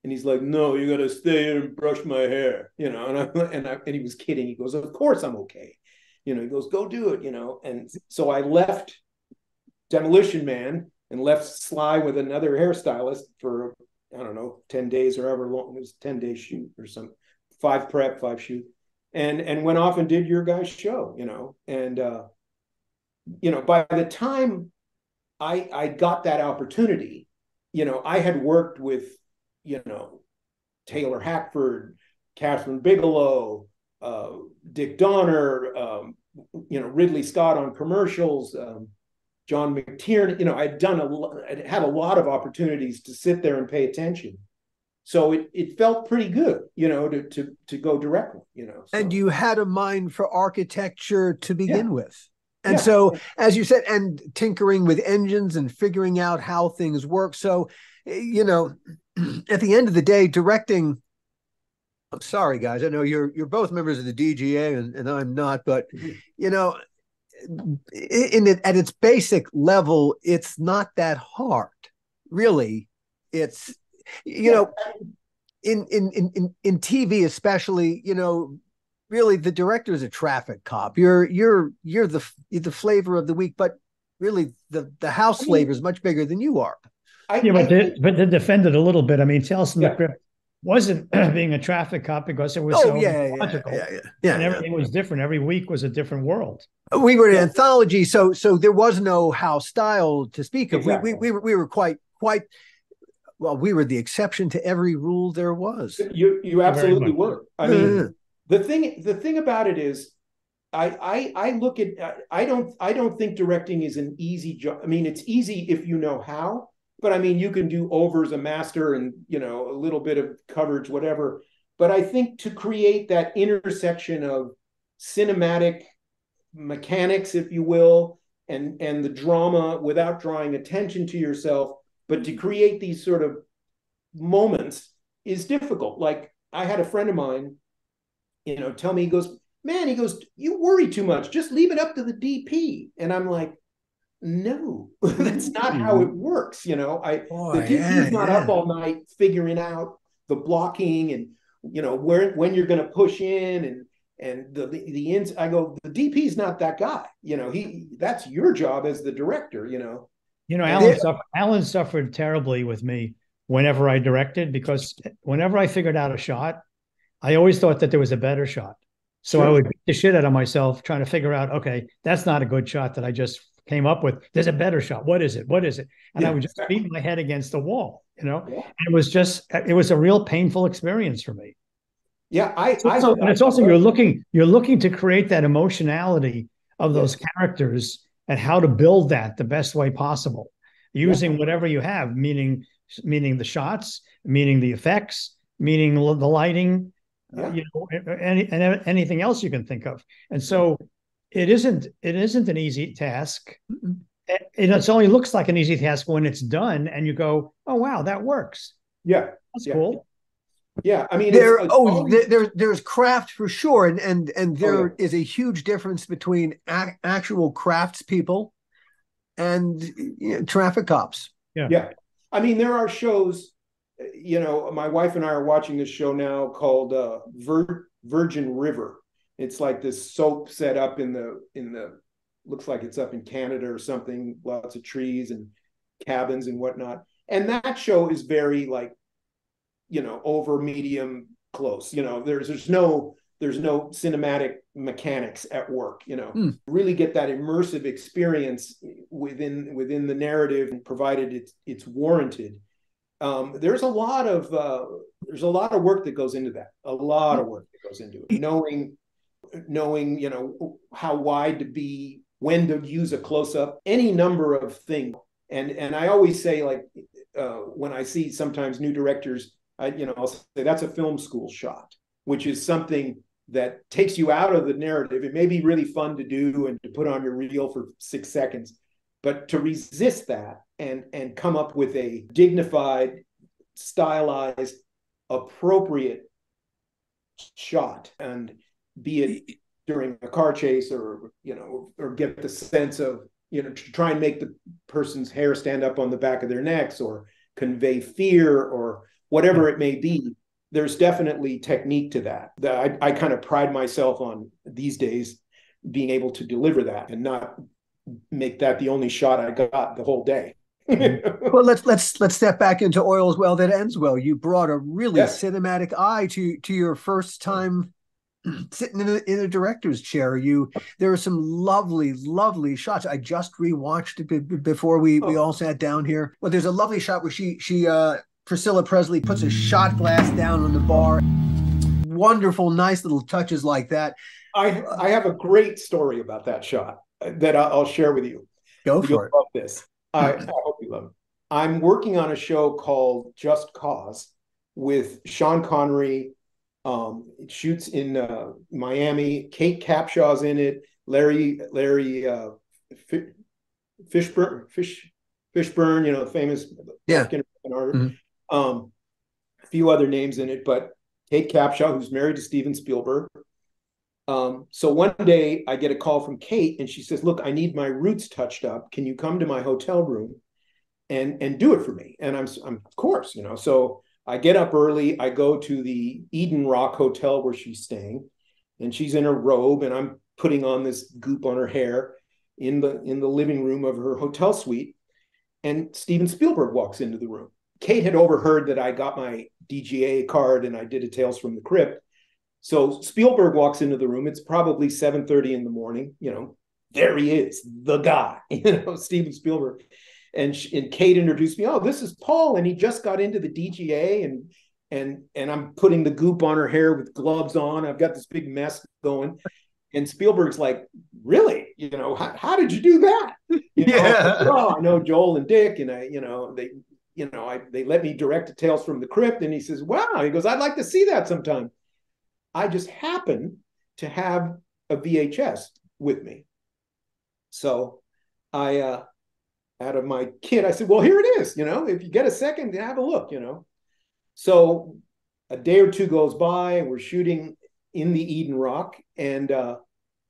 And he's like, no, you got to stay here and brush my hair, you know. And he was kidding. He goes, of course I'm okay. You know, he goes, go do it, you know. And so I left Demolition Man and left Sly with another hairstylist for, I don't know, 10 days or however long. It was a 10-day shoot or something. 5 prep, 5 shoot. And went off and did your guys' show, you know. And, you know, by the time I got that opportunity, you know, I had worked with, you know, Taylor Hackford, Catherine Bigelow, Dick Donner, you know, Ridley Scott on commercials, John McTiernan. You know, I'd had a lot of opportunities to sit there and pay attention. So it felt pretty good, you know, to go directly, you know. So. And you had a mind for architecture to begin with. And so, as you said, and tinkering with engines and figuring out how things work. So, you know, at the end of the day, directing, I'm sorry, guys, I know you're both members of the DGA and I'm not, but, you know, at its basic level, it's not that hard, really. It's, you know, in TV especially, you know, really the director is a traffic cop. You're the flavor of the week, but really the house flavor is much bigger than you are. But to defend it a little bit, I mean, Tales from the Crypt wasn't being a traffic cop because it was logical. And everything was different. Every week was a different world. We were an anthology, so there was no house style to speak of. Exactly. We were quite well, we were the exception to every rule there was. You absolutely were. I mean, the thing about it is, I look at, I don't think directing is an easy job. I mean, it's easy if you know how, but I mean, you can do over as a master and, you know, a little bit of coverage, whatever. But I think to create that intersection of cinematic mechanics, if you will, and the drama without drawing attention to yourself, but to create these sort of moments is difficult. Like, I had a friend of mine, you know, tell me, he goes, man, he goes, you worry too much. Just leave it up to the DP. And I'm like, no, that's not how it works. You know, the DP is not up all night figuring out the blocking and, you know, when you're going to push in and the ins. I go, the DP is not that guy. You know, that's your job as the director. You know. You know, Alan suffered terribly with me whenever I directed, because whenever I figured out a shot, I always thought that there was a better shot. So I would beat the shit out of myself trying to figure out, okay, that's not a good shot that I just came up with. There's a better shot. What is it? What is it? And I would just beat my head against the wall, you know. Yeah. And it was a real painful experience for me. Yeah, it's also you're looking to create that emotionality of those characters and how to build that the best way possible, using whatever you have, meaning the shots, meaning the effects, meaning the lighting, you know, anything else you can think of. And so it isn't an easy task. It only looks like an easy task when it's done and you go, oh wow, that works. Yeah, that's cool. Yeah, I mean, there's craft for sure, and there is a huge difference between actual craftspeople and, you know, traffic cops. Yeah. I mean, there are shows. You know, my wife and I are watching this show now called Virgin River. It's like this soap set up in the looks like it's up in Canada or something. Lots of trees and cabins and whatnot. And that show is very, like, you know, over medium close. You know, there's no cinematic mechanics at work. You know, really get that immersive experience within the narrative, provided it's warranted. There's a lot of work that goes into that. A lot of work that goes into it. Knowing, you know, how wide to be, when to use a close up, any number of things. And I always say, like, when I see sometimes new directors, I'll say that's a film school shot, which is something that takes you out of the narrative. It may be really fun to do and to put on your reel for 6 seconds, but to resist that and come up with a dignified, stylized, appropriate shot, and be it during a car chase or, you know, or get the sense of, you know, to try and make the person's hair stand up on the back of their necks or convey fear or whatever it may be. There's definitely technique to that. I kind of pride myself on these days being able to deliver that and not make that the only shot I got the whole day. Well, let's step back into Oils Well That Ends Well. You brought a really cinematic eye to your first time sitting in a director's chair. There are some lovely shots. I just rewatched it before we all sat down here. Well, there's a lovely shot where she Priscilla Presley puts a shot glass down on the bar. Wonderful, nice little touches like that. I have a great story about that shot that I'll share with you. Go for it. Love this. I hope you love it. I'm working on a show called Just Cause with Sean Connery. It shoots in Miami. Kate Capshaw's in it. Larry Fishburne, you know, famous artist. A few other names in it, but Kate Capshaw, who's married to Steven Spielberg. So one day I get a call from Kate and she says, look, I need my roots touched up. Can you come to my hotel room and do it for me? And I'm of course, you know, so I get up early. I go to the Eden Rock Hotel where she's staying, and she's in a robe and I'm putting on this goop on her hair in the living room of her hotel suite. And Steven Spielberg walks into the room. Kate had overheard that I got my DGA card and I did a Tales from the Crypt. So Spielberg walks into the room. It's probably 7:30 in the morning. You know, there he is, the guy, you know, Steven Spielberg. And Kate introduced me. Oh, this is Paul, and he just got into the DGA, and I'm putting the goop on her hair with gloves on. I've got this big mess going, And Spielberg's like, really? You know, how did you do that? You know, well, I know Joel and Dick, and they let me direct Tales from the Crypt. And he says, wow. He goes, I'd like to see that sometime. I just happen to have a VHS with me. So I, out of my kit, I said, well, here it is. You know, if you get a second, have a look, you know. So a day or two goes by, and we're shooting in the Eden Rock, and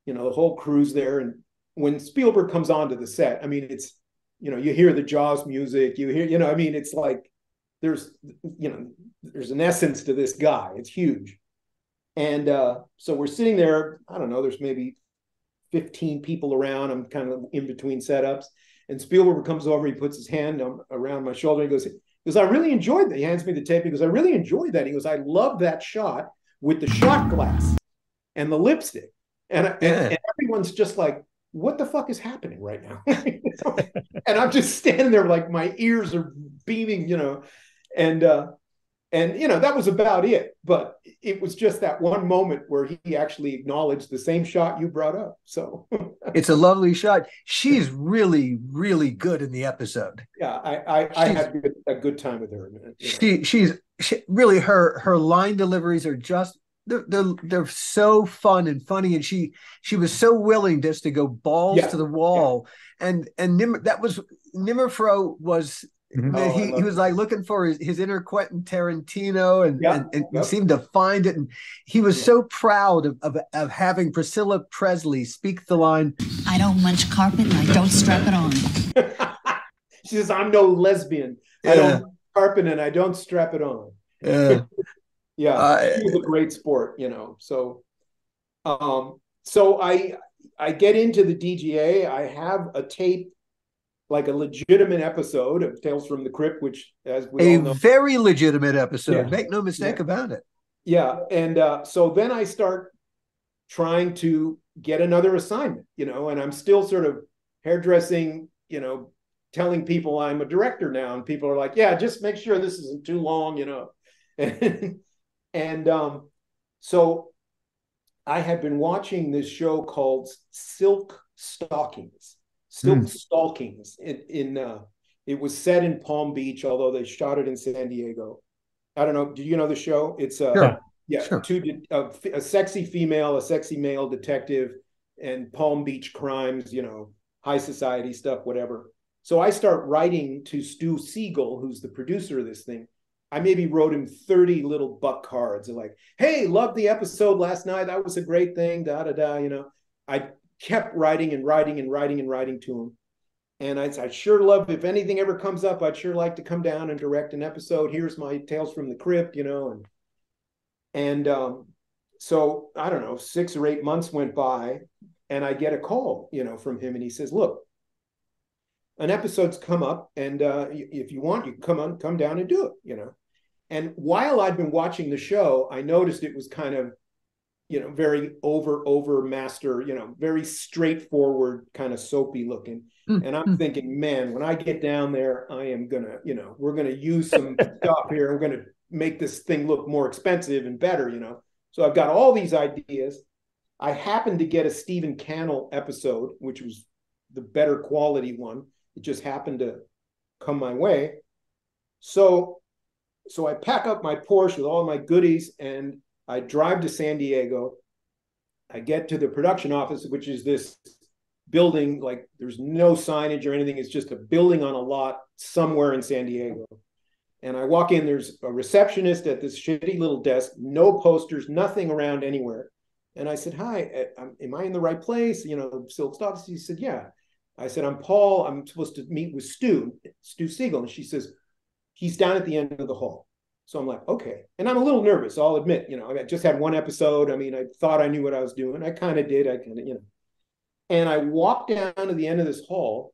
you know, the whole crew's there. And when Spielberg comes onto the set, I mean, it's, you know, you hear the Jaws music, you hear, you know, I mean, it's like there's an essence to this guy. It's huge. And so we're sitting there, I don't know, there's maybe 15 people around. I'm kind of in between setups, and Spielberg comes over, he puts his hand around my shoulder, and he goes, I really enjoyed that. He hands me the tape. He goes, I really enjoyed that. He goes, I love that shot with the shot glass and the lipstick. And everyone's just like, what the fuck is happening right now? And I'm just standing there like my ears are beaming, you know, and you know, that was about it. But it was just that one moment where he actually acknowledged the same shot you brought up. So it's a lovely shot. She's really, really good in the episode. Yeah, I had a good time with her. You know. She's really, her line deliveries are just, they're so fun and funny, and she was so willing just to go balls to the wall. And that was Nimmerfro was. Mm-hmm. He was like looking for his inner Quentin Tarantino, and he seemed to find it. And he was so proud of having Priscilla Presley speak the line, I don't munch carpet and I don't strap it on. She says, I'm no lesbian. I don't munch carpet and I don't strap it on. She was a great sport, you know. So so I get into the DGA. I have a tape, like a legitimate episode of Tales from the Crypt, which, as we all know, very legitimate episode. Make no mistake about it. Yeah, and so then I start trying to get another assignment, you know, and I'm still sort of hairdressing, you know, telling people I'm a director now, and people are like, yeah, just make sure this isn't too long, you know. And so I had been watching this show called Silk Stalkings. It was set in Palm Beach, although they shot it in San Diego. I don't know. Do you know the show? It's a sexy female, a sexy male detective, and Palm Beach crimes, you know, high society stuff, whatever. So I start writing to Stu Siegel, who's the producer of this thing. I maybe wrote him 30 little buck cards, like, hey, loved the episode last night. That was a great thing, you know. I kept writing and writing and writing and writing to him. And I'd sure love, if anything ever comes up, I'd sure like to come down and direct an episode. Here's my Tales from the Crypt, you know. And so, I don't know, 6 or 8 months went by, and I get a call, you know, from him. And he says, look, an episode's come up, and if you want, you can come down and do it, you know. And while I'd been watching the show, I noticed it was kind of, you know, very over master, you know, very straightforward, kind of soapy looking. And I'm thinking, man, when I get down there, I am gonna, you know, we're gonna use some stuff here. We're gonna make this thing look more expensive and better, you know. So I've got all these ideas. I happened to get a Stephen Cannell episode, which was the better quality one. It just happened to come my way. So I pack up my Porsche with all my goodies, and I drive to San Diego. I get to the production office, which is this building, like there's no signage or anything. It's just a building on a lot somewhere in San Diego. And I walk in, there's a receptionist at this shitty little desk, no posters, nothing around anywhere. And I said, hi, am I in the right place? You know, Silk Stalkings. He said, yeah. I said, I'm Paul. I'm supposed to meet with Stu Siegel. And she says, he's down at the end of the hall. So I'm like, okay. And I'm a little nervous, I'll admit, you know, I just had one episode. I mean, I thought I knew what I was doing. I kind of did. You know. And I walked down to the end of this hall,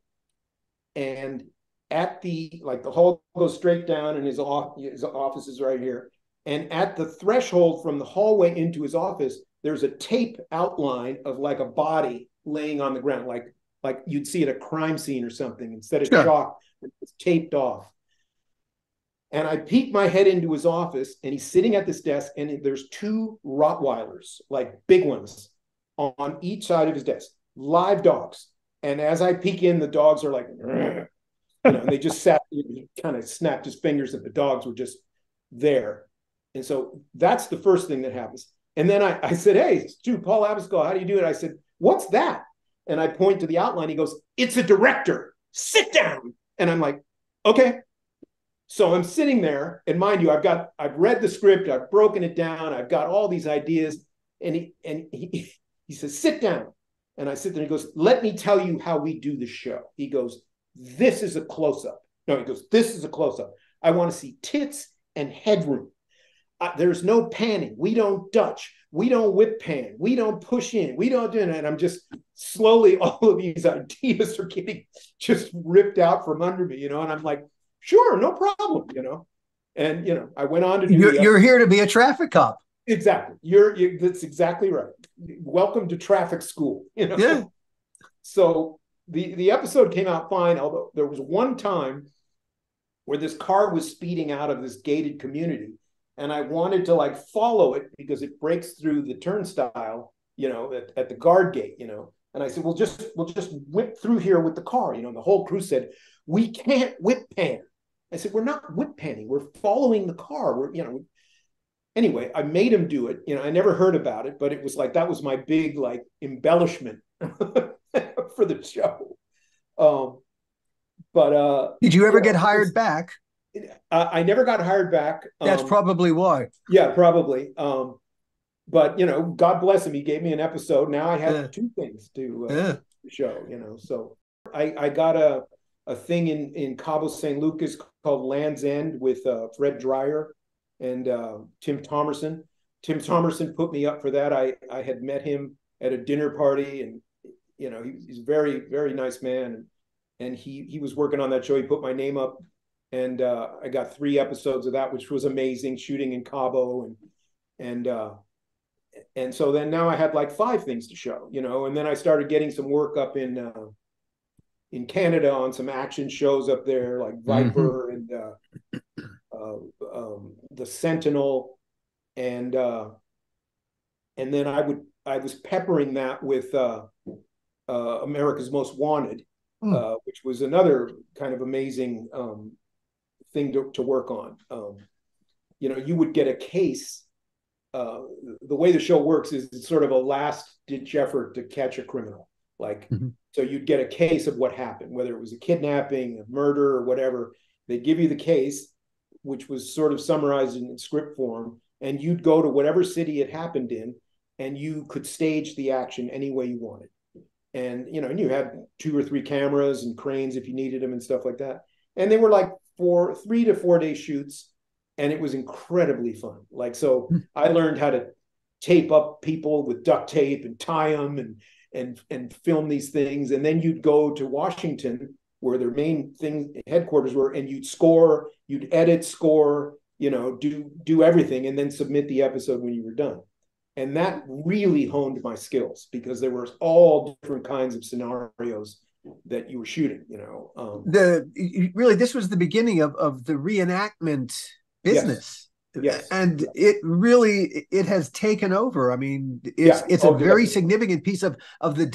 and at the hall goes straight down, and his office is right here. And at the threshold from the hallway into his office, there's a tape outline of like a body laying on the ground, like you'd see at a crime scene or something. Instead of chalk, it's taped off. And I peeked my head into his office, and he's sitting at this desk, and there's 2 Rottweilers, like big ones, on each side of his desk, live dogs. And as I peek in, the dogs are like, and they just sat, he kind of snapped his fingers and the dogs were just there. And so that's the first thing that happens. And then I said, hey, Stu, Paul ABASCAL, how do you do it? I said, what's that? And I point to the outline. He goes, it's a director. Sit down. And I'm like, okay. So I'm sitting there, and mind you, I've read the script, I've broken it down, I've got all these ideas. And he says, sit down. And I sit there and he goes, let me tell you how we do the show. He goes, this is a close-up. No, he goes, this is a close-up. I want to see tits and headroom. There's no panning. We don't Dutch. We don't whip pan. We don't push in. We don't do it. And I'm just slowly, all of these ideas are getting just ripped out from under me, and I'm like, sure, no problem, And, I went on to do You're here to be a traffic cop. Exactly. That's exactly right. Welcome to traffic school, Yeah. So the episode came out fine, although there was one time where this car was speeding out of this gated community. And I wanted to follow it because it breaks through the turnstile, at the guard gate, And I said, we'll just whip through here with the car, And the whole crew said, we can't whip pan. I said, we're not whip panning. We're following the car. Anyway, I made him do it. I never heard about it, but it was that was my big embellishment for the show. Did you ever get hired back? I never got hired back. That's probably why. Yeah, probably. But God bless him. He gave me an episode. Now I have two things to show. So I got a thing in Cabo San Lucas called Land's End with Fred Dreyer and Tim Thomerson. Tim Thomerson put me up for that. I had met him at a dinner party, and he's a very, very nice man. And he was working on that show. He put my name up. And I got 3 episodes of that, which was amazing, shooting in Cabo. And so then now I had 5 things to show, and then I started getting some work up in Canada on some action shows up there, like Viper and the Sentinel. And then I was peppering that with America's Most Wanted, which was another kind of amazing thing to work on. You would get a case. The way the show works is it's sort of a last-ditch effort to catch a criminal. So you'd get a case of what happened, whether it was a kidnapping, a murder, or whatever. They'd give you the case, which was sort of summarized in script form, and you'd go to whatever city it happened in, and you could stage the action any way you wanted. And and you had 2 or 3 cameras and cranes if you needed them and stuff like that. And they were 3 to 4 day shoots, and it was incredibly fun. So I learned how to tape up people with duct tape and tie them and film these things. And then you'd go to Washington, where their main headquarters were, and you'd score, you'd edit, score, do everything, and then submit the episode when you were done. And that really honed my skills, because there were all different kinds of scenarios that you were shooting. This was the beginning of the reenactment business. Yes. And it has taken over. I mean, it's a very significant piece of the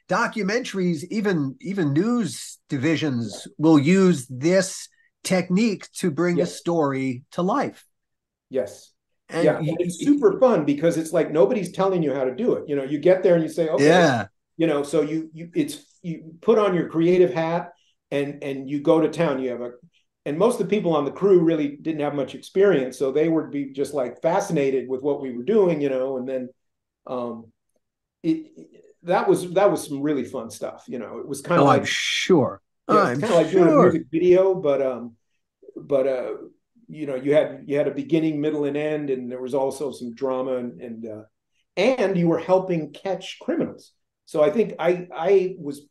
documentaries. Even news divisions will use this technique to bring a story to life. Yes. And it's super fun, because it's nobody's telling you how to do it. You get there and you say, okay, so you put on your creative hat and you go to town. And most of the people on the crew really didn't have much experience, so they would be just fascinated with what we were doing, and then that was some really fun stuff. It was kind of I'm sure. It's kind of doing a music video, but you had a beginning, middle, and end, and there was also some drama, and you were helping catch criminals. So I think I was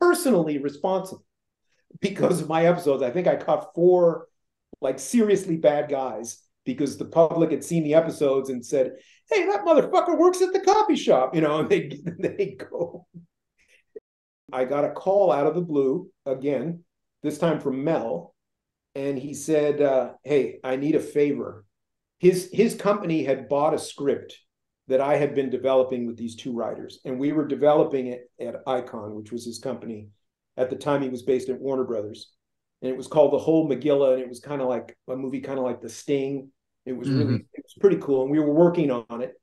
personally responsible, because of my episodes. I think I caught 4 seriously bad guys, because the public had seen the episodes and said, hey, that motherfucker works at the coffee shop, and they go. I got a call out of the blue again, this time from Mel. And he said, hey, I need a favor. His company had bought a script that I had been developing with these two writers. And we were developing it at Icon, which was his company. At the time, he was based at Warner Brothers. And it was called The Whole Megillah. And it was kind of like a movie, kind of like The Sting. It was really, it was pretty cool. And we were working on it.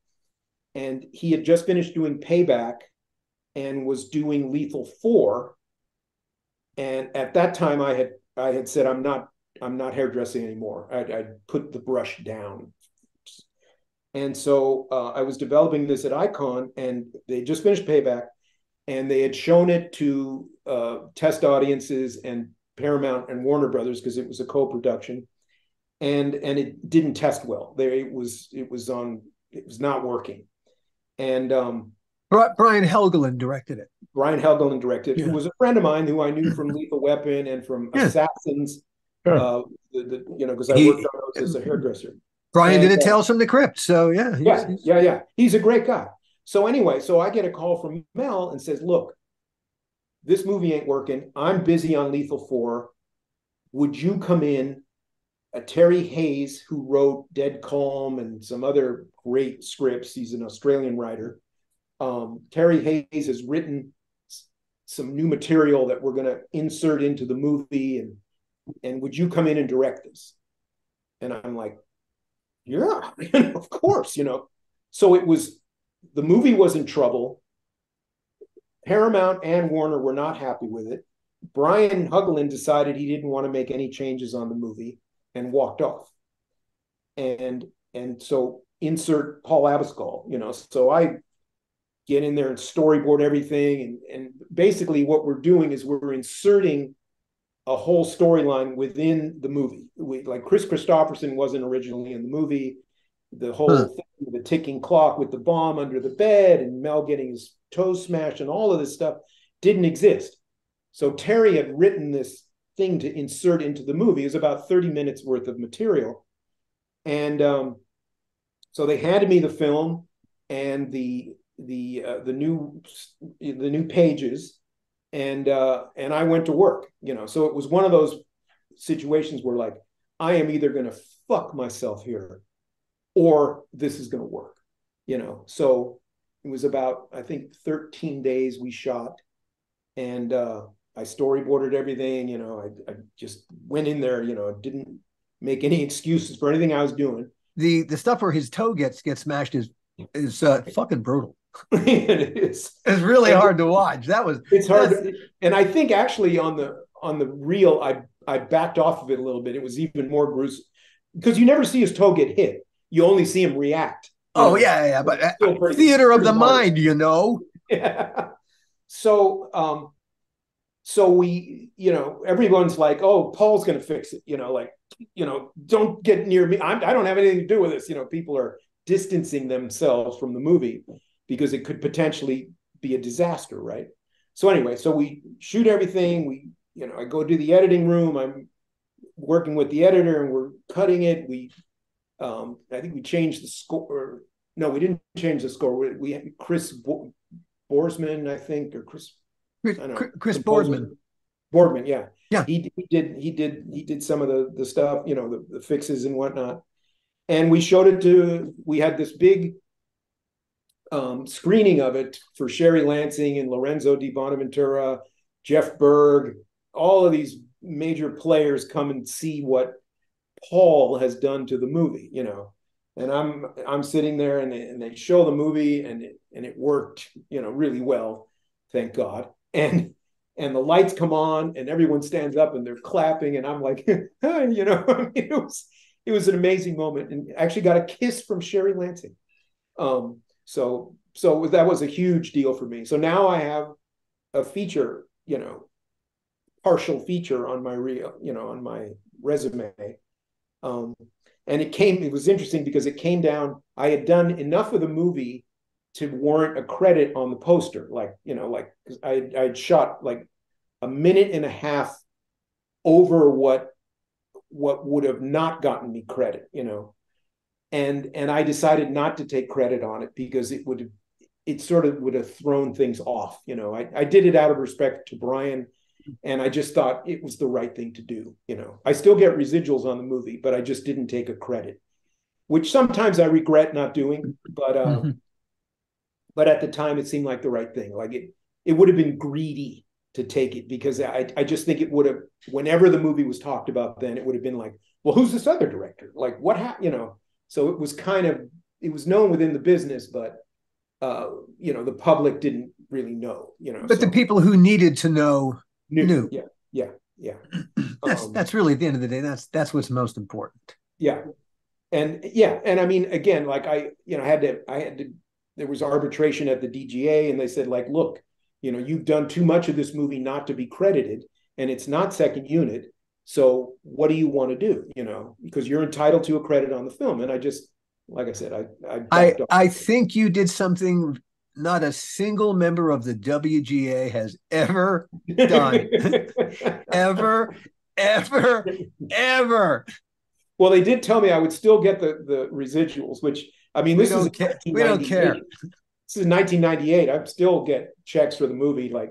And he had just finished doing Payback and was doing Lethal 4. And at that time, I had said, I'm not hairdressing anymore. I'd put the brush down. And so I was developing this at Icon, and they just finished Payback, and they had shown it to test audiences and Paramount and Warner Brothers because it was a co-production, and it didn't test well. It was not working. And Brian Helgeland directed it. Brian Helgeland directed it, who was a friend of mine who I knew from Lethal Weapon and from Assassins. Because I worked on those as a hairdresser. Brian did Tales from the Crypt, so yeah. He's a great guy. So anyway, so I get a call from Mel and says, "Look, this movie ain't working. I'm busy on Lethal 4. Would you come in?" Terry Hayes, who wrote Dead Calm and some other great scripts, he's an Australian writer. Terry Hayes has written some new material that we're going to insert into the movie, and would you come in and direct this? And I'm like, yeah, of course, So the movie was in trouble. Paramount and Warner were not happy with it. Brian Helgeland decided he didn't want to make any changes on the movie and walked off. And so insert Paul Abascal, so I get in there and storyboard everything. And basically what we're doing is we're inserting a whole storyline within the movie. Like Chris Christopherson wasn't originally in the movie. The whole thing with the ticking clock with the bomb under the bed and Mel getting his toes smashed and all of this stuff didn't exist. So Terry had written this thing to insert into the movie. It was about 30 minutes worth of material. And so they handed me the film and the new pages, and I went to work, So it was one of those situations where, like, I am either going to fuck myself here or this is going to work, So it was about, I think, 13 days we shot, and I storyboarded everything, I just went in there, didn't make any excuses for anything I was doing. The stuff where his toe gets smashed is fucking brutal. It is. It's really hard to watch. It's hard. And I think actually on the reel, I backed off of it a little bit. It was even more gruesome because you never see his toe get hit. You only see him react. Oh, yeah. But theater of the mind, Yeah. So we, everyone's like, "Oh, Paul's going to fix it." Don't get near me. I don't have anything to do with this. People are distancing themselves from the movie because it could potentially be a disaster, right? So anyway, so we shoot everything. I go to the editing room. I'm working with the editor and we're cutting it. I think we changed the score. No, we didn't change the score. We had Chris Borsman, I think, or Chris Boardman. Boardman, yeah. Yeah. He did some of the stuff, the fixes and whatnot. And we showed it we had this big screening of it for Sherry Lansing and Lorenzo Di Bonaventura, Jeff Berg, all of these major players come and see what Paul has done to the movie, And I'm sitting there and they show the movie and it worked, really well, thank God. And the lights come on and everyone stands up and they're clapping and I'm like, it was an amazing moment, and actually got a kiss from Sherry Lansing. So that was a huge deal for me. So now I have a feature, partial feature on my reel, on my resume. And it was interesting because it came down, I had done enough of the movie to warrant a credit on the poster. Cause I'd shot like a minute and a half over what would have not gotten me credit, and I decided not to take credit on it because it sort of would have thrown things off. I did it out of respect to Brian, and I just thought it was the right thing to do. I still get residuals on the movie, but I just didn't take a credit, which sometimes I regret not doing. But but at the time it seemed like the right thing. Like it would have been greedy to take it, because I just think it would have, whenever the movie was talked about then, it would have been like, well, who's this other director? Like what happened, you know? So it was kind of, it was known within the business, but you know, the public didn't really know, you know. But the people who needed to know knew. Yeah. That's really, at the end of the day, that's what's most important. Yeah. And I mean, again, like I had to, there was arbitration at the DGA, and they said, like, look, you know, you've done too much of this movie not to be credited, and it's not second unit. So what do you want to do? You know, because you're entitled to a credit on the film. And I just, like I said, I think you did something not a single member of the WGA has ever done. ever. Well, they did tell me I would still get the residuals, which, I mean, this is we don't care. This is 1998. I still get checks for the movie. Like,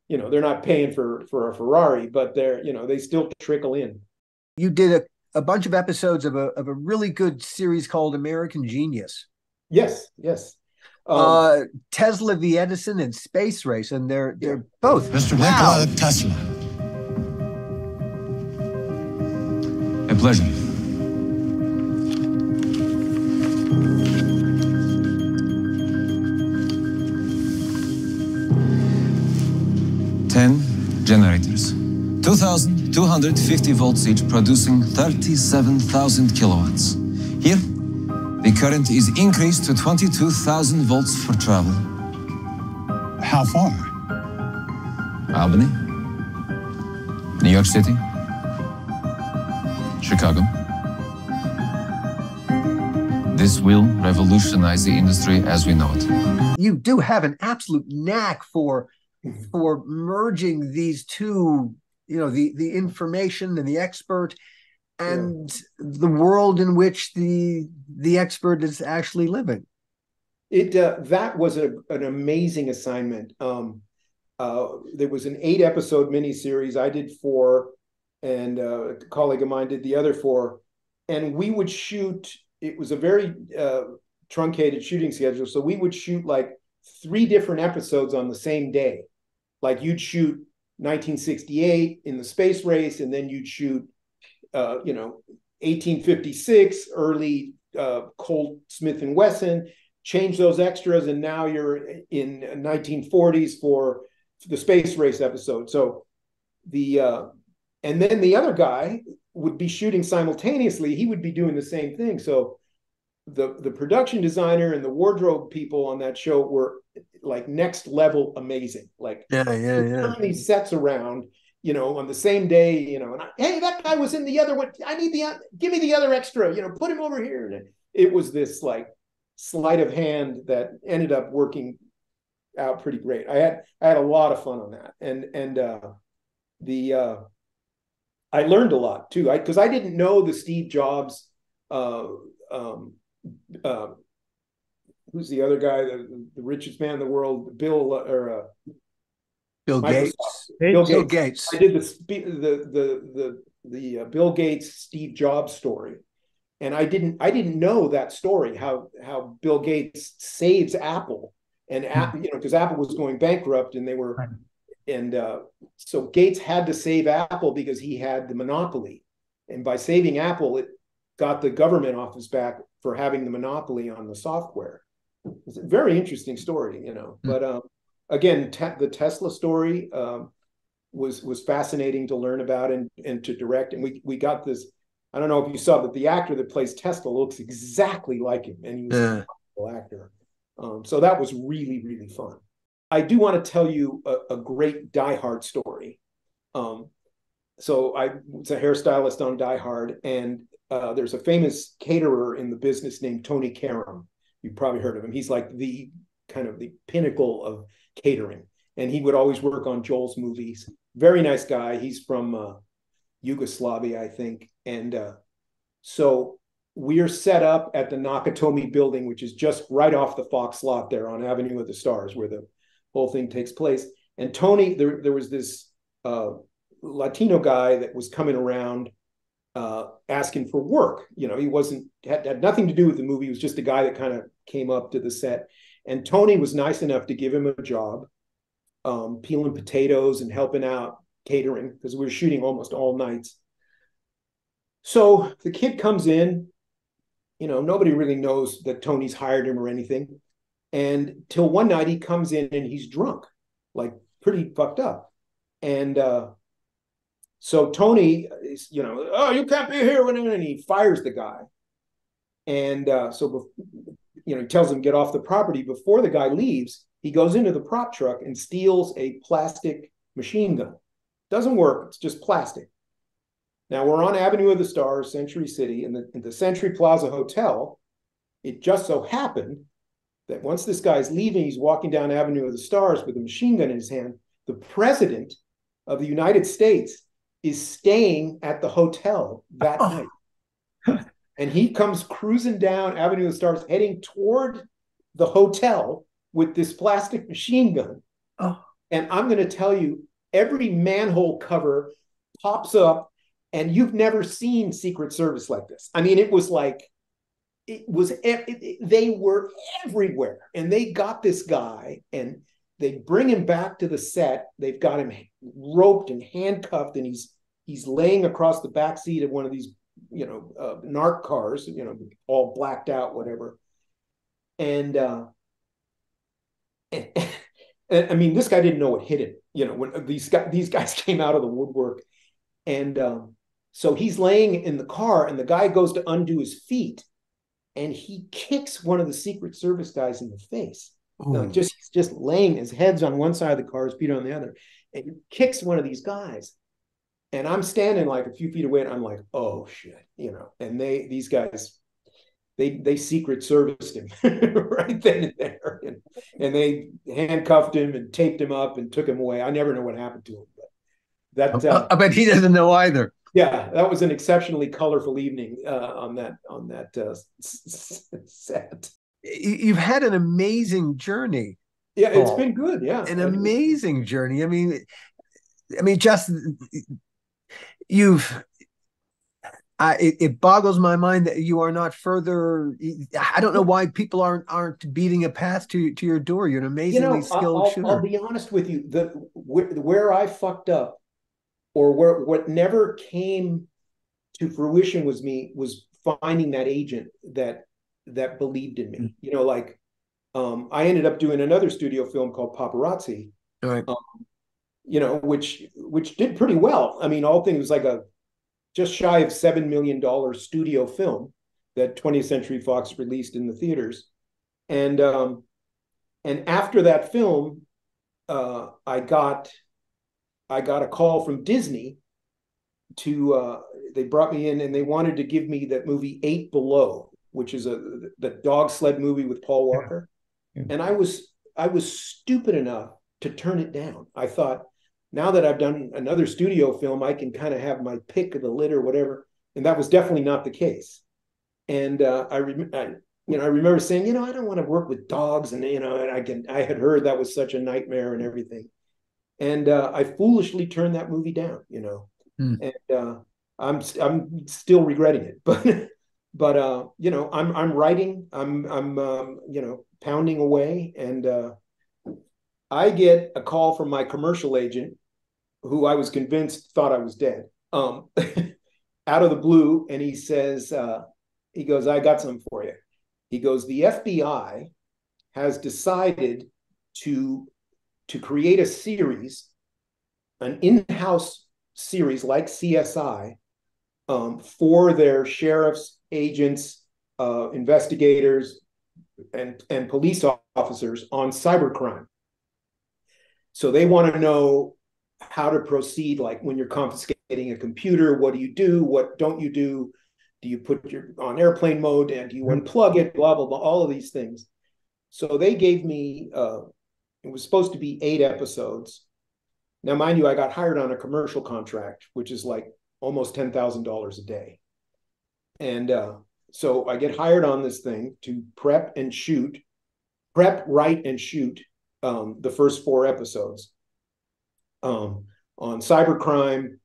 you know, they're not paying for a Ferrari, but they're, you know, they still trickle in. You did a bunch of episodes of a really good series called American Genius. Yes. Tesla v. Edison and Space Race, and they're both Mr. Nikola Tesla. A pleasure. Generators, 2,250 volts each, producing 37,000 kilowatts. Here, the current is increased to 22,000 volts for travel. How far? Albany, New York City, Chicago. This will revolutionize the industry as we know it. You do have an absolute knack for merging these two, you know, the information and the expert and the world in which the expert is actually living. That was an amazing assignment. There was an 8-episode miniseries. I did 4, and a colleague of mine did the other 4. And we would shoot, it was a very truncated shooting schedule. So we would shoot like 3 different episodes on the same day. Like you'd shoot 1968 in the space race, and then you'd shoot, 1856, early Colt Smith and Wesson, change those extras, and now you're in 1940s for the space race episode. So and then the other guy would be shooting simultaneously. He would be doing the same thing. So the production designer and the wardrobe people on that show were like next level amazing. Like turn these sets around, you know, on the same day, you know, and hey, that guy was in the other one. I need give me the other extra, you know, put him over here. And it was this like sleight of hand that ended up working out pretty great. I had a lot of fun on that, and I learned a lot too. Because I didn't know the Steve Jobs. Who's the other guy, the richest man in the world? Bill Gates. Bill Gates. I did the Bill Gates Steve Jobs story, and I didn't know that story, how Bill Gates saves Apple, and you know, because Apple was going bankrupt, and they were, and so Gates had to save Apple because he had the monopoly, and by saving Apple, it got the government off his back for having the monopoly on the software. It's a very interesting story, you know. But again, the Tesla story was fascinating to learn about and to direct. And we got this. I don't know if you saw, but the actor that plays Tesla looks exactly like him, and he was a wonderful actor. So that was really, really fun. I do want to tell you a great Die Hard story. So I was a hairstylist on Die Hard, and there's a famous caterer in the business named Tony Karam. You've probably heard of him. He's like the kind of the pinnacle of catering. And he would always work on Joel's movies. Very nice guy. He's from Yugoslavia, I think. And so we are set up at the Nakatomi building, which is just right off the Fox lot there on Avenue of the Stars, where the whole thing takes place. And Tony, there was this Latino guy that was coming around asking for work. You know, he had nothing to do with the movie. He was just a guy that kind of came up to the set. And Tony was nice enough to give him a job, peeling potatoes and helping out catering, because we were shooting almost all nights. So the kid comes in, you know, nobody really knows that Tony's hired him or anything. And till one night he comes in and he's drunk, like pretty fucked up. And so Tony is, you know, oh, you can't be here. And he fires the guy. And you know, he tells him to get off the property. Before the guy leaves, he goes into the prop truck and steals a plastic machine gun. Doesn't work. It's just plastic. Now we're on Avenue of the Stars, Century City, in the Century Plaza Hotel. It just so happened that once this guy's leaving, he's walking down Avenue of the Stars with a machine gun in his hand. The president of the United States is staying at the hotel that night. And he comes cruising down Avenue of the Stars, heading toward the hotel with this plastic machine gun. Oh. And I'm going to tell you, every manhole cover pops up, and you've never seen Secret Service like this. I mean, it was like, they were everywhere. And they got this guy, and they bring him back to the set. They've got him roped and handcuffed, and he's laying across the back seat of one of these, you know, narc cars, you know, all blacked out, whatever. And I mean, this guy didn't know what hit him, you know, when these guys came out of the woodwork. And so he's laying in the car, and the guy goes to undo his feet, and he kicks one of the Secret Service guys in the face. No, he's just laying, his head's on one side of the car, his feet on the other, and he kicks one of these guys. And I'm standing like a few feet away, and I'm like, oh shit, you know. And these guys, they Secret Serviced him right then and there, and they handcuffed him and taped him up and took him away. I never know what happened to him, but that I bet he doesn't know either. Yeah, that was an exceptionally colorful evening on that set. You've had an amazing journey. Yeah, it's been good. Yeah, an amazing journey. I mean, just it boggles my mind that you are not further. I don't know why people aren't beating a path to your door. You're an amazingly skilled shooter. I'll be honest with you. Where I fucked up, or what never came to fruition, was finding that agent that believed in me. You know, like I ended up doing another studio film called Paparazzi. Right. You know, which did pretty well. I mean, all things, was like a just shy of $7 million studio film that 20th Century Fox released in the theaters. And after that film, I got a call from Disney they brought me in, and they wanted to give me that movie 8 Below, which is the dog sled movie with Paul Walker. Yeah. And I was stupid enough to turn it down. I thought, now that I've done another studio film, I can kind of have my pick of the litter, whatever. And that was definitely not the case. And I remember saying, you know, I don't want to work with dogs, and you know, and I had heard that was such a nightmare and everything. And I foolishly turned that movie down, you know. And I'm still regretting it, but you know, I'm writing, I'm you know, pounding away, and I get a call from my commercial agent, who I was convinced thought I was dead, out of the blue. And he says, he goes, I got something for you. He goes, the FBI has decided to create a series, an in-house series like CSI, for their sheriffs, agents, investigators, and police officers on cybercrime. So they want to know how to proceed, like when you're confiscating a computer, what do you do? What don't you do? Do you put on airplane mode, and do you unplug it? Blah, blah, blah, all of these things. So they gave me, it was supposed to be 8 episodes. Now, mind you, I got hired on a commercial contract, which is like almost $10,000 a day. And so I get hired on this thing to prep, write, and shoot the first 4 episodes on cybercrime,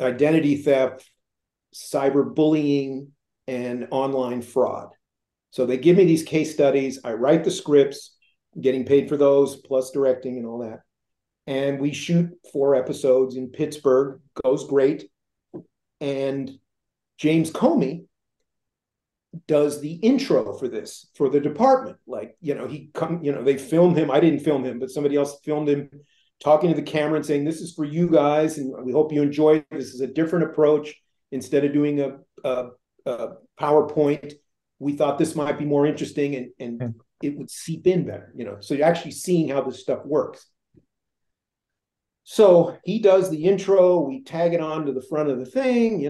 identity theft, cyberbullying, and online fraud. So they give me these case studies. I write the scripts, getting paid for those, plus directing and all that. And we shoot 4 episodes in Pittsburgh. Goes great. And James Comey does the intro for this, for the department. Like, they filmed him. I didn't film him, but somebody else filmed him talking to the camera and saying, this is for you guys, and we hope you enjoy it. This is a different approach. Instead of doing a PowerPoint, we thought this might be more interesting, and it would seep in better, So you're actually seeing how this stuff works. So he does the intro, we tag it on to the front of the thing,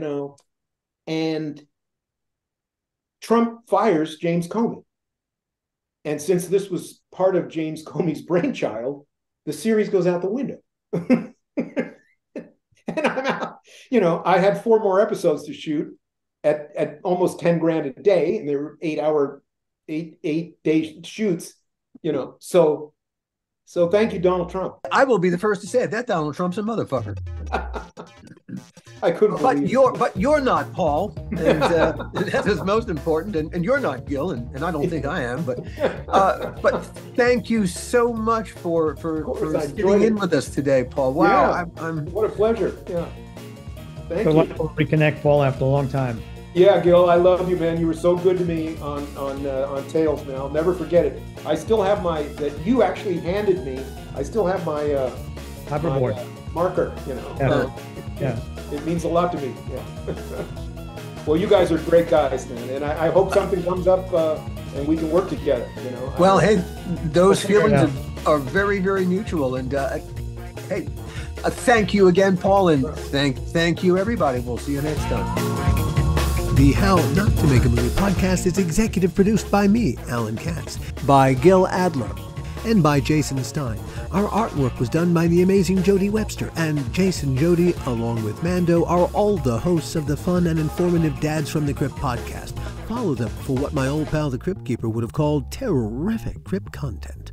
and Trump fires James Comey. And since this was part of James Comey's brainchild, the series goes out the window. And I'm out. I had 4 more episodes to shoot at almost 10 grand a day, and they were 8-day shoots, So thank you, Donald Trump. I will be the first to say it. That Donald Trump's a motherfucker. I couldn't. But you're not, Paul, and that is most important. And you're not, Gil, and I don't think I am. But thank you so much for sitting in with us today, Paul. Wow, yeah, what a pleasure. Yeah, thank you. Wonderful to reconnect, Paul, after a long time. Yeah, Gil, I love you, man. You were so good to me on Tales, man. I'll never forget it. I still have that you actually handed me. I still have my hoverboard marker. Yeah. It means a lot to me. Yeah. Well, you guys are great guys, man, and I hope something comes up and we can work together. Well, hey, those feelings are very, very mutual, and hey, thank you again, Paul, and thank you, everybody. We'll see you next time. The How Not to Make a Movie podcast is executive produced by me, Alan Katz, by Gil Adler, and by Jason Stein. Our artwork was done by the amazing Jodie Webster, and Jason Jody, along with Mando, are all the hosts of the fun and informative Dads from the Crypt podcast. Follow them for what my old pal the Crypt Keeper would have called terrific Crypt content.